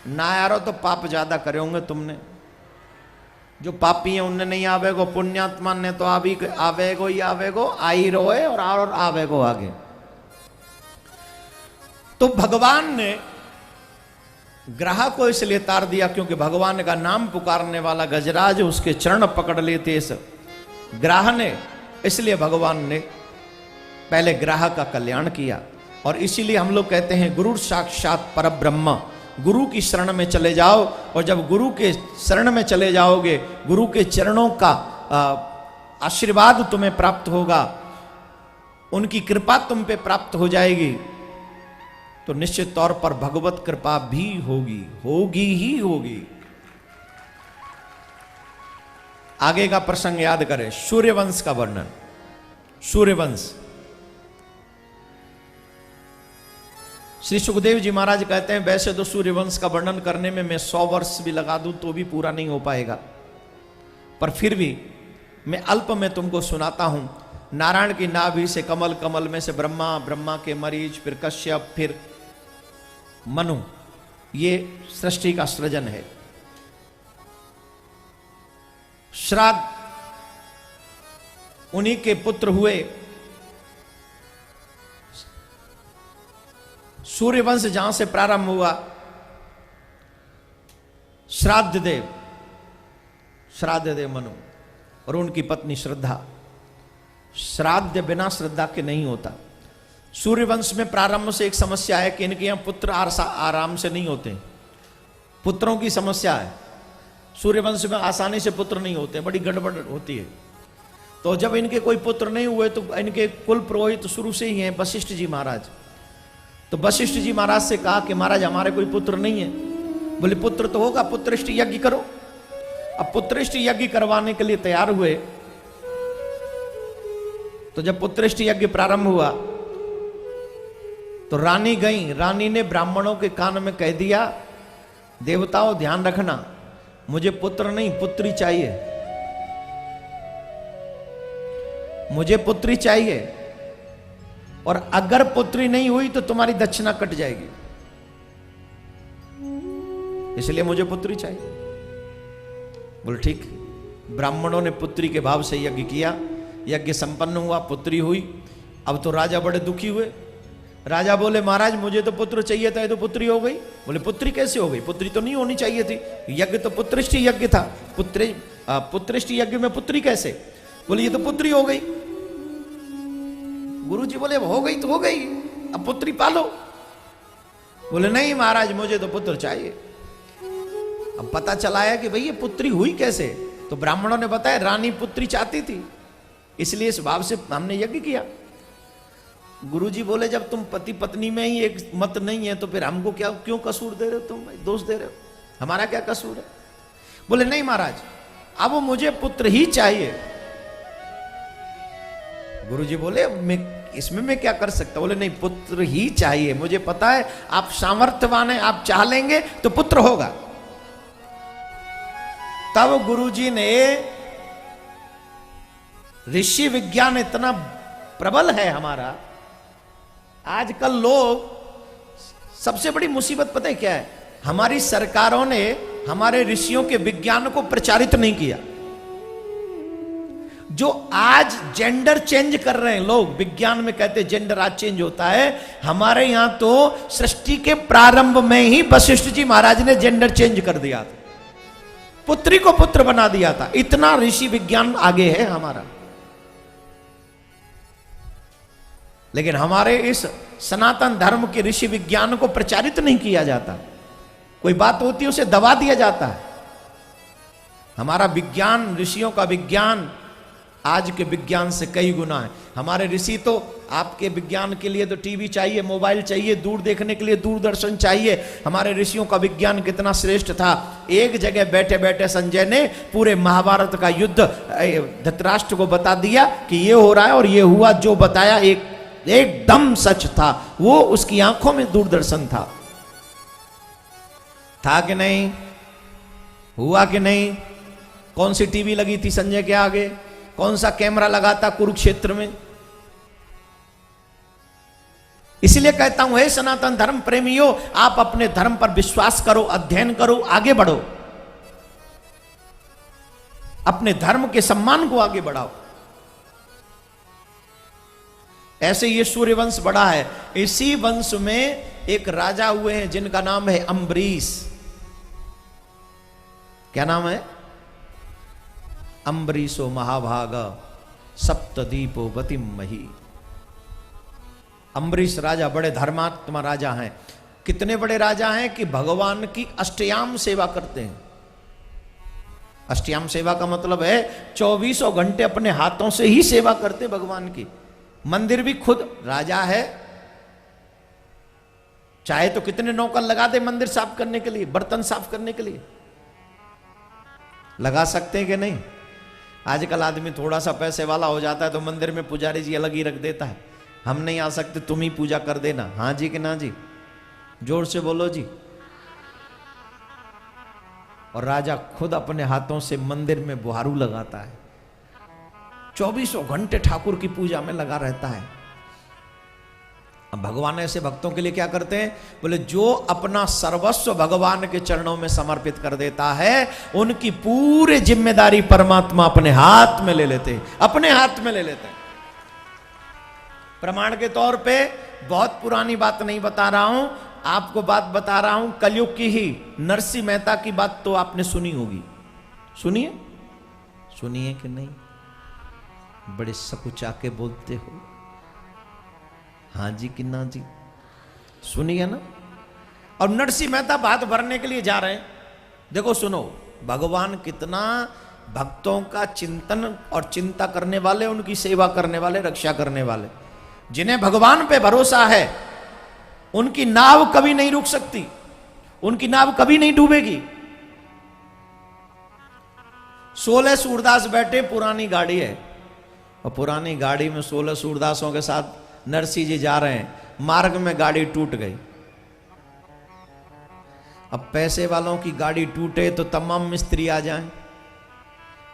ना यारो तो पाप ज्यादा करे होंगे तुमने। जो पापी हैं उनने नहीं आवेगो, पुण्यात्मा ने तो आवेगो ही आवेगो, आई रोए और आवेगो आगे। तो भगवान ने ग्राह को इसलिए तार दिया क्योंकि भगवान का नाम पुकारने वाला गजराज उसके चरण पकड़ लेते इस ग्राह ने, इसलिए भगवान ने पहले ग्राह का कल्याण किया। और इसीलिए हम लोग कहते हैं गुरु साक्षात परब्रह्म। गुरु की शरण में चले जाओ, और जब गुरु के शरण में चले जाओगे, गुरु के चरणों का आशीर्वाद तुम्हें प्राप्त होगा, उनकी कृपा तुम पे प्राप्त हो जाएगी, तो निश्चित तौर पर भगवत कृपा भी होगी, होगी ही होगी। आगे का प्रसंग याद करें, सूर्यवंश का वर्णन। सूर्यवंश, श्री सुखदेव जी महाराज कहते हैं वैसे तो सूर्यवंश का वर्णन करने में मैं 100 वर्ष भी लगा दूं तो भी पूरा नहीं हो पाएगा, पर फिर भी मैं अल्प में तुमको सुनाता हूं। नारायण की नाभि से कमल, कमल में से ब्रह्मा, ब्रह्मा के मरीच, फिर कश्यप, फिर मनु। ये सृष्टि का सृजन है। श्राद्ध उन्हीं के पुत्र हुए सूर्यवंश, जहां से प्रारंभ हुआ। श्राद्ध देव मनु और उनकी पत्नी श्रद्धा। श्राद्ध बिना श्रद्धा के नहीं होता। सूर्यवंश में प्रारंभ से एक समस्या है कि इनके यहां पुत्र आराम से नहीं होते, पुत्रों की समस्या है। सूर्यवंश में आसानी से पुत्र नहीं होते, बड़ी गड़बड़ होती है। तो जब इनके कोई पुत्र नहीं हुए तो इनके कुल पुरोहित तो शुरू से ही हैं वशिष्ठ जी महाराज। तो वशिष्ठ जी महाराज से कहा कि महाराज हमारे कोई पुत्र नहीं है। बोले पुत्र तो होगा, पुत्रेष्ट यज्ञ करो। अब पुत्रेष्ट यज्ञ करवाने के लिए तैयार हुए। तो जब पुत्रेष्ट यज्ञ प्रारंभ हुआ तो रानी गई। रानी ने ब्राह्मणों के कान में कह दिया, देवताओं ध्यान रखना, मुझे पुत्र नहीं पुत्री चाहिए, मुझे पुत्री चाहिए, और अगर पुत्री नहीं हुई तो तुम्हारी दक्षिणा कट जाएगी, इसलिए मुझे पुत्री चाहिए। बोल ठीक। ब्राह्मणों ने पुत्री के भाव से यज्ञ किया, यज्ञ संपन्न हुआ, पुत्री हुई। अब तो राजा बड़े दुखी हुए। राजा बोले महाराज मुझे तो पुत्र चाहिए था, ये तो पुत्री हो गई। बोले पुत्री कैसे हो गई, पुत्री तो नहीं होनी चाहिए थी, यज्ञ तो पुत्रिष्ट यज्ञ था, पुत्रिष्ट यज्ञ में पुत्री कैसे। बोले ये तो पुत्री हो गई। गुरुजी बोले हो गई तो हो गई, अब पुत्री पालो। बोले नहीं महाराज मुझे तो पुत्र चाहिए। अब पता चला है कि भाई ये पुत्री हुई कैसे। तो ब्राह्मणों ने बताया रानी पुत्री चाहती थी, इसलिए इस भाव से हमने यज्ञ किया। गुरुजी बोले जब तुम पति पत्नी में ही एक मत नहीं है तो फिर हमको क्या क्यों कसूर दे रहे हो, तुम दोष दे रहे हो, हमारा क्या कसूर है। बोले नहीं महाराज अब मुझे पुत्र ही चाहिए। गुरुजी बोले मैं क्या कर सकता। बोले नहीं पुत्र ही चाहिए, मुझे पता है आप सामर्थ्यवान हैं, आप चाह लेंगे तो पुत्र होगा। तब गुरुजी ने, ऋषि विज्ञान इतना प्रबल है हमारा, आजकल लोग, सबसे बड़ी मुसीबत पता है क्या है, हमारी सरकारों ने हमारे ऋषियों के विज्ञान को प्रचारित नहीं किया। जो आज जेंडर चेंज कर रहे हैं लोग, विज्ञान में कहते हैं जेंडर आज चेंज होता है, हमारे यहां तो सृष्टि के प्रारंभ में ही वशिष्ठ जी महाराज ने जेंडर चेंज कर दिया था, पुत्री को पुत्र बना दिया था। इतना ऋषि विज्ञान आगे है हमारा। लेकिन हमारे इस सनातन धर्म के ऋषि विज्ञान को प्रचारित नहीं किया जाता। कोई बात होती है उसे दबा दिया जाता है। हमारा विज्ञान, ऋषियों का विज्ञान आज के विज्ञान से कई गुना है। हमारे ऋषि तो, आपके विज्ञान के लिए तो टीवी चाहिए, मोबाइल चाहिए, दूर देखने के लिए दूरदर्शन चाहिए। हमारे ऋषियों का विज्ञान कितना श्रेष्ठ था। एक जगह बैठे बैठे संजय ने पूरे महाभारत का युद्ध धृतराष्ट्र को बता दिया कि ये हो रहा है और ये हुआ, जो बताया एकदम सच था। वो उसकी आंखों में दूरदर्शन था कि नहीं, हुआ कि नहीं। कौन सी टीवी लगी थी संजय के आगे, कौन सा कैमरा लगा था कुरुक्षेत्र में। इसलिए कहता हूं हे सनातन धर्म प्रेमियों, आप अपने धर्म पर विश्वास करो, अध्ययन करो, आगे बढ़ो, अपने धर्म के सम्मान को आगे बढ़ाओ। ऐसे ये सूर्यवंश बढ़ा है। इसी वंश में एक राजा हुए हैं जिनका नाम है अम्बरीश। क्या नाम है? अम्बरीशो महाभाग सप्तदीपो गतिमहि। अम्बरीश राजा बड़े धर्मात्मा राजा हैं। कितने बड़े राजा हैं कि भगवान की अष्टयाम सेवा करते हैं। अष्टयाम सेवा का मतलब है 24 घंटे अपने हाथों से ही सेवा करते भगवान की। मंदिर भी खुद राजा है, चाहे तो कितने नौकर लगा दे मंदिर साफ करने के लिए, बर्तन साफ करने के लिए, लगा सकते हैं कि नहीं। आजकल आदमी थोड़ा सा पैसे वाला हो जाता है तो मंदिर में पुजारी जी अलग ही रख देता है, हम नहीं आ सकते, तुम ही पूजा कर देना। हाँ जी कि ना जी, जोर से बोलो जी। और राजा खुद अपने हाथों से मंदिर में बुहारू लगाता है। 24 घंटे ठाकुर की पूजा में लगा रहता है। अब भगवान ऐसे भक्तों के लिए क्या करते हैं? बोले जो अपना सर्वस्व भगवान के चरणों में समर्पित कर देता है, उनकी पूरी जिम्मेदारी परमात्मा अपने हाथ में ले लेते हैं, अपने हाथ में ले लेते हैं। प्रमाण के तौर पे बहुत पुरानी बात नहीं बता रहा हूं, आपको बात बता रहा हूं कलयुग की ही। नरसिंह मेहता की बात तो आपने सुनी होगी, सुनिए सुनिए कि नहीं? बड़े सकुचा के बोलते हो। हाँ जी कि ना जी? सुनिए ना। और नरसिंह मेहता बात भरने के लिए जा रहे हैं। देखो सुनो, भगवान कितना भक्तों का चिंतन और चिंता करने वाले, उनकी सेवा करने वाले, रक्षा करने वाले। जिन्हें भगवान पे भरोसा है उनकी नाव कभी नहीं रुक सकती, उनकी नाव कभी नहीं डूबेगी। 16 सूरदास बैठे, पुरानी गाड़ी है, और पुरानी गाड़ी में 16 सूरदासों के साथ नरसिंह जी जा रहे हैं। मार्ग में गाड़ी टूट गई। अब पैसे वालों की गाड़ी टूटे तो तमाम मिस्त्री आ जाएं,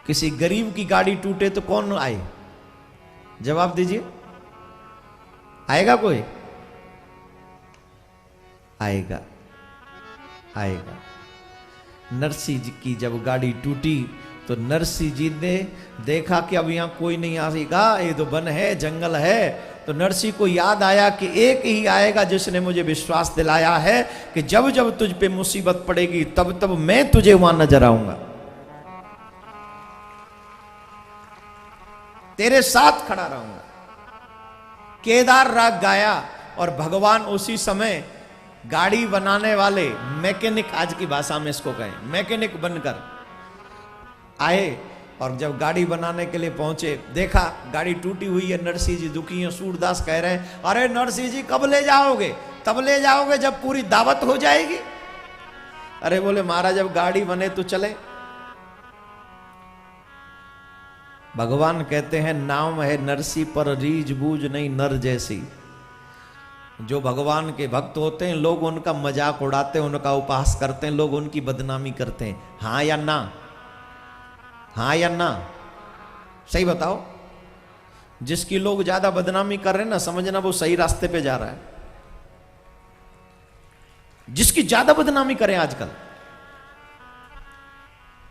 किसी गरीब की गाड़ी टूटे तो कौन आए? जवाब दीजिए, आएगा कोई? आएगा, आएगा। नरसिंह जी की जब गाड़ी टूटी तो नरसिंह जी ने देखा कि अब यहां कोई नहीं आएगा, ये तो वन है, जंगल है। तो नरसिंह को याद आया कि एक ही आएगा जिसने मुझे विश्वास दिलाया है कि जब जब तुझ पे मुसीबत पड़ेगी तब तब मैं तुझे वहां नजर आऊंगा, तेरे साथ खड़ा रहूंगा। केदार राग गाया और भगवान उसी समय गाड़ी बनाने वाले मैकेनिक, आज की भाषा में इसको कहें, मैकेनिक बनकर आए। और जब गाड़ी बनाने के लिए पहुंचे, देखा गाड़ी टूटी हुई है, नरसिंह जी दुखी हैं। सूरदास कह रहे हैं, अरे नरसिंह जी कब ले जाओगे? तब ले जाओगे जब पूरी दावत हो जाएगी। अरे बोले महाराज जब गाड़ी बने तो चले। भगवान कहते हैं नाम है नरसिंह पर रीझ बूझ नहीं नर जैसी। जो भगवान के भक्त होते हैं लोग उनका मजाक उड़ाते हैं, उनका उपहास करते हैं, लोग उनकी बदनामी करते हैं। हाँ या ना? हाँ या ना? सही बताओ। जिसकी लोग ज्यादा बदनामी कर रहे हैं ना, समझना वो सही रास्ते पे जा रहा है। जिसकी ज्यादा बदनामी करें आजकल,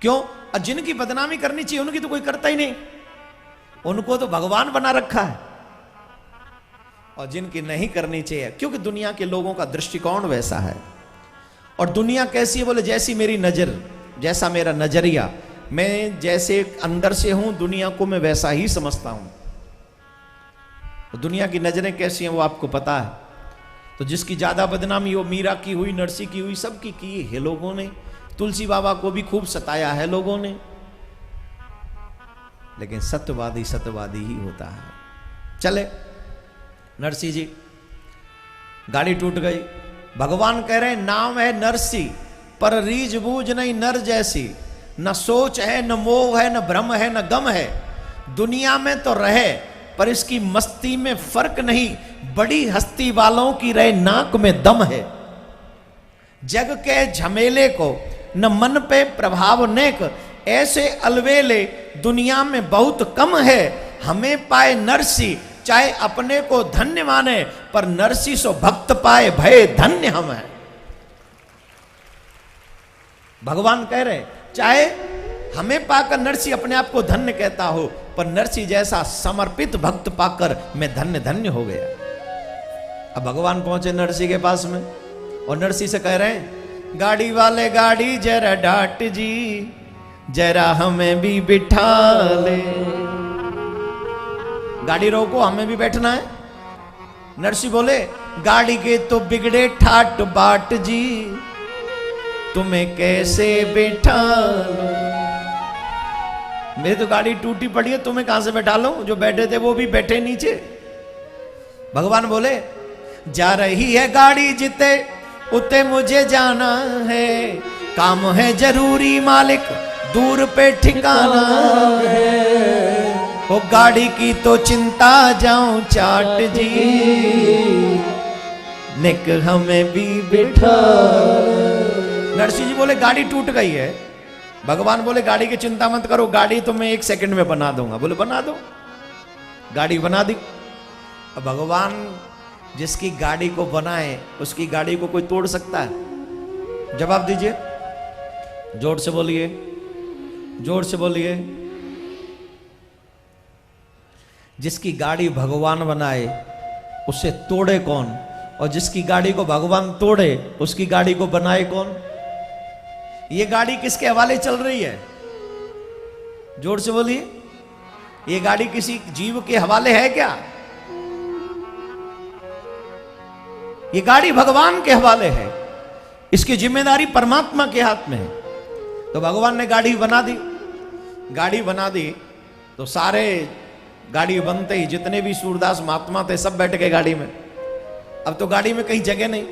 क्यों? और जिनकी बदनामी करनी चाहिए उनकी तो कोई करता ही नहीं, उनको तो भगवान बना रखा है। और जिनकी नहीं करनी चाहिए, क्योंकि दुनिया के लोगों का दृष्टिकोण वैसा है। और दुनिया कैसी है? बोले जैसी मेरी नजर, जैसा मेरा नजरिया, मैं जैसे अंदर से हूं दुनिया को मैं वैसा ही समझता हूं। तो दुनिया की नजरें कैसी हैं वो आपको पता है। तो जिसकी ज्यादा बदनामी हो, मीरा की हुई, नरसिंह की हुई, सबकी की है लोगों ने। तुलसी बाबा को भी खूब सताया है लोगों ने। लेकिन सत्यवादी सत्यवादी ही होता है। चले नरसिंह जी, गाड़ी टूट गई। भगवान कह रहे हैं नाम है नरसिंह पर रीझ बूझ नहीं नर जैसी। न सोच है, न मोह है, न भ्रम है, न गम है। दुनिया में तो रहे पर इसकी मस्ती में फर्क नहीं। बड़ी हस्ती वालों की रहे नाक में दम है। जग के झमेले को न मन पे प्रभाव नेक। ऐसे अलवेले दुनिया में बहुत कम है। हमें पाए नरसिंह चाहे अपने को धन्य माने, पर नरसिंह सो भक्त पाए भय धन्य हम है। भगवान कह रहे चाहे हमें पाकर नरसिंह अपने आप को धन्य कहता हो, पर नरसिंह जैसा समर्पित भक्त पाकर मैं धन्य धन्य हो गया। अब भगवान पहुंचे नरसिंह के पास में और नरसिंह से कह रहे हैं गाड़ी वाले गाड़ी जरा डाट जी, जरा हमें भी बिठा ले। गाड़ी रोको, हमें भी बैठना है। नरसिंह बोले गाड़ी के तो बिगड़े ठाट बाट जी, तुम्हें कैसे बैठा लो। मेरी तो गाड़ी टूटी पड़ी है, तुम्हें कहां से बैठा लो? जो बैठे थे वो भी बैठे नीचे। भगवान बोले जा रही है गाड़ी जिते उते मुझे जाना है। काम है जरूरी मालिक दूर पे ठिकाना है। वो गाड़ी की तो चिंता जाऊं चाट जी, निक हमें भी बिठा। नरसिंह जी बोले गाड़ी टूट गई है। भगवान बोले गाड़ी की चिंता मत करो, गाड़ी तो मैं 1 सेकंड में बना दूंगा। बोले बना दो। गाड़ी बना दी। अब भगवान जिसकी गाड़ी को बनाए उसकी गाड़ी को कोई तोड़ सकता है? जवाब दीजिए, जोर से बोलिए, जोर से बोलिए। जिसकी गाड़ी भगवान बनाए उसे तोड़े कौन? और जिसकी गाड़ी को भगवान तोड़े उसकी गाड़ी को बनाए कौन? ये गाड़ी किसके हवाले चल रही है? जोर से बोलिए। ये गाड़ी किसी जीव के हवाले है क्या? ये गाड़ी भगवान के हवाले है। इसकी जिम्मेदारी परमात्मा के हाथ में है। तो भगवान ने गाड़ी बना दी। गाड़ी बना दी तो सारे गाड़ी बनते ही जितने भी सूरदास महात्मा थे सब बैठ गए गाड़ी में। अब तो गाड़ी में कहीं जगह नहीं।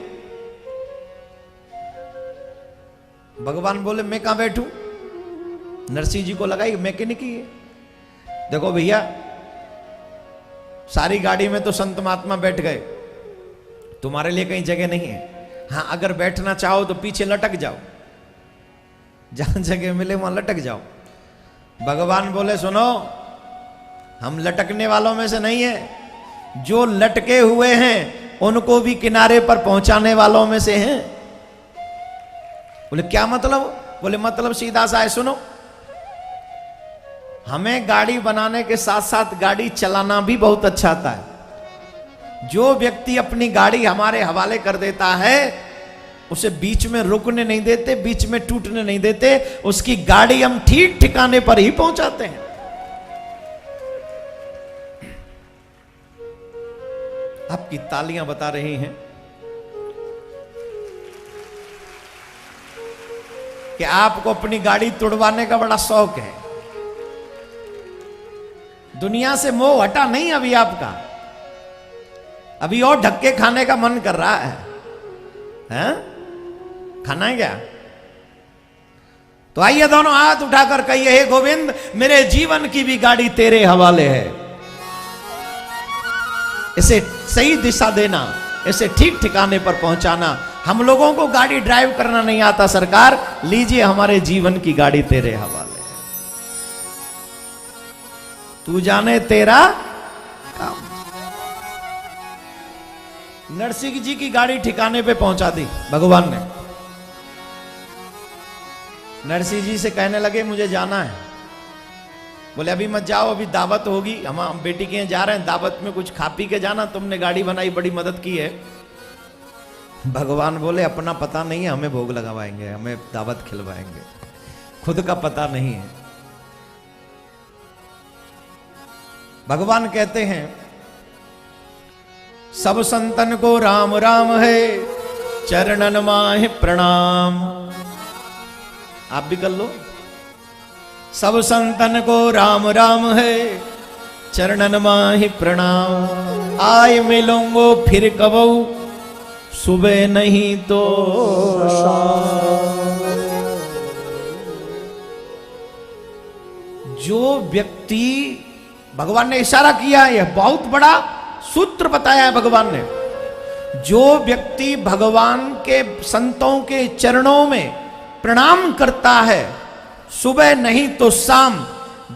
भगवान बोले मैं कहां बैठूं? नरसिंह जी को लगाई मैकेनिकी है। देखो भैया, सारी गाड़ी में तो संत महात्मा बैठ गए, तुम्हारे लिए कहीं जगह नहीं है। हां, अगर बैठना चाहो तो पीछे लटक जाओ, जहां जगह मिले वहां लटक जाओ। भगवान बोले सुनो, हम लटकने वालों में से नहीं है, जो लटके हुए हैं उनको भी किनारे पर पहुंचाने वालों में से हैं। बोले क्या मतलब? बोले मतलब सीधा सा है, सुनो। हमें गाड़ी बनाने के साथ साथ गाड़ी चलाना भी बहुत अच्छा आता है। जो व्यक्ति अपनी गाड़ी हमारे हवाले कर देता है उसे बीच में रुकने नहीं देते, बीच में टूटने नहीं देते, उसकी गाड़ी हम ठीक ठिकाने पर ही पहुंचाते हैं। आपकी तालियां बता रही हैं कि आपको अपनी गाड़ी तुड़वाने का बड़ा शौक है। दुनिया से मोह हटा नहीं अभी आपका, अभी और धक्के खाने का मन कर रहा है, हैं? खाना है क्या? तो आइए दोनों हाथ उठाकर कहिए, हे गोविंद, मेरे जीवन की भी गाड़ी तेरे हवाले है। इसे सही दिशा देना, इसे ठीक ठिकाने पर पहुंचाना। हम लोगों को गाड़ी ड्राइव करना नहीं आता सरकार, लीजिए हमारे जीवन की गाड़ी तेरे हवाले है। तू जाने तेरा काम। नरसिंह जी की गाड़ी ठिकाने पे पहुंचा दी भगवान ने। नरसिंह जी से कहने लगे मुझे जाना है। बोले अभी मत जाओ, अभी दावत होगी, हम बेटी के यहाँ जा रहे हैं, दावत में कुछ खा पी के जाना, तुमने गाड़ी बनाई, बड़ी मदद की है। भगवान बोले अपना पता नहीं है, हमें भोग लगवाएंगे, हमें दावत खिलवाएंगे, खुद का पता नहीं है। भगवान कहते हैं सब संतन को राम राम है, चरणन माहि प्रणाम। आप भी कर लो। सब संतन को राम राम है, चरणन माहि प्रणाम। आय मिलूंगो फिर कबू, सुबह नहीं तो शाम। जो व्यक्ति, भगवान ने इशारा किया है, यह बहुत बड़ा सूत्र बताया है भगवान ने। जो व्यक्ति भगवान के संतों के चरणों में प्रणाम करता है, सुबह नहीं तो शाम,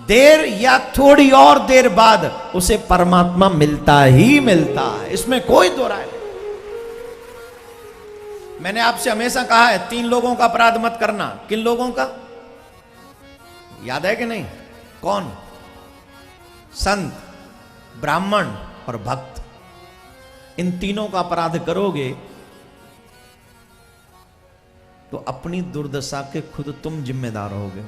देर या थोड़ी और देर बाद उसे परमात्मा मिलता ही मिलता है, इसमें कोई दो राय नहीं। मैंने आपसे हमेशा कहा है 3 लोगों का अपराध मत करना। किन लोगों का? याद है कि नहीं? कौन? संत, ब्राह्मण और भक्त। इन तीनों का अपराध करोगे तो अपनी दुर्दशा के खुद तुम जिम्मेदार होगे।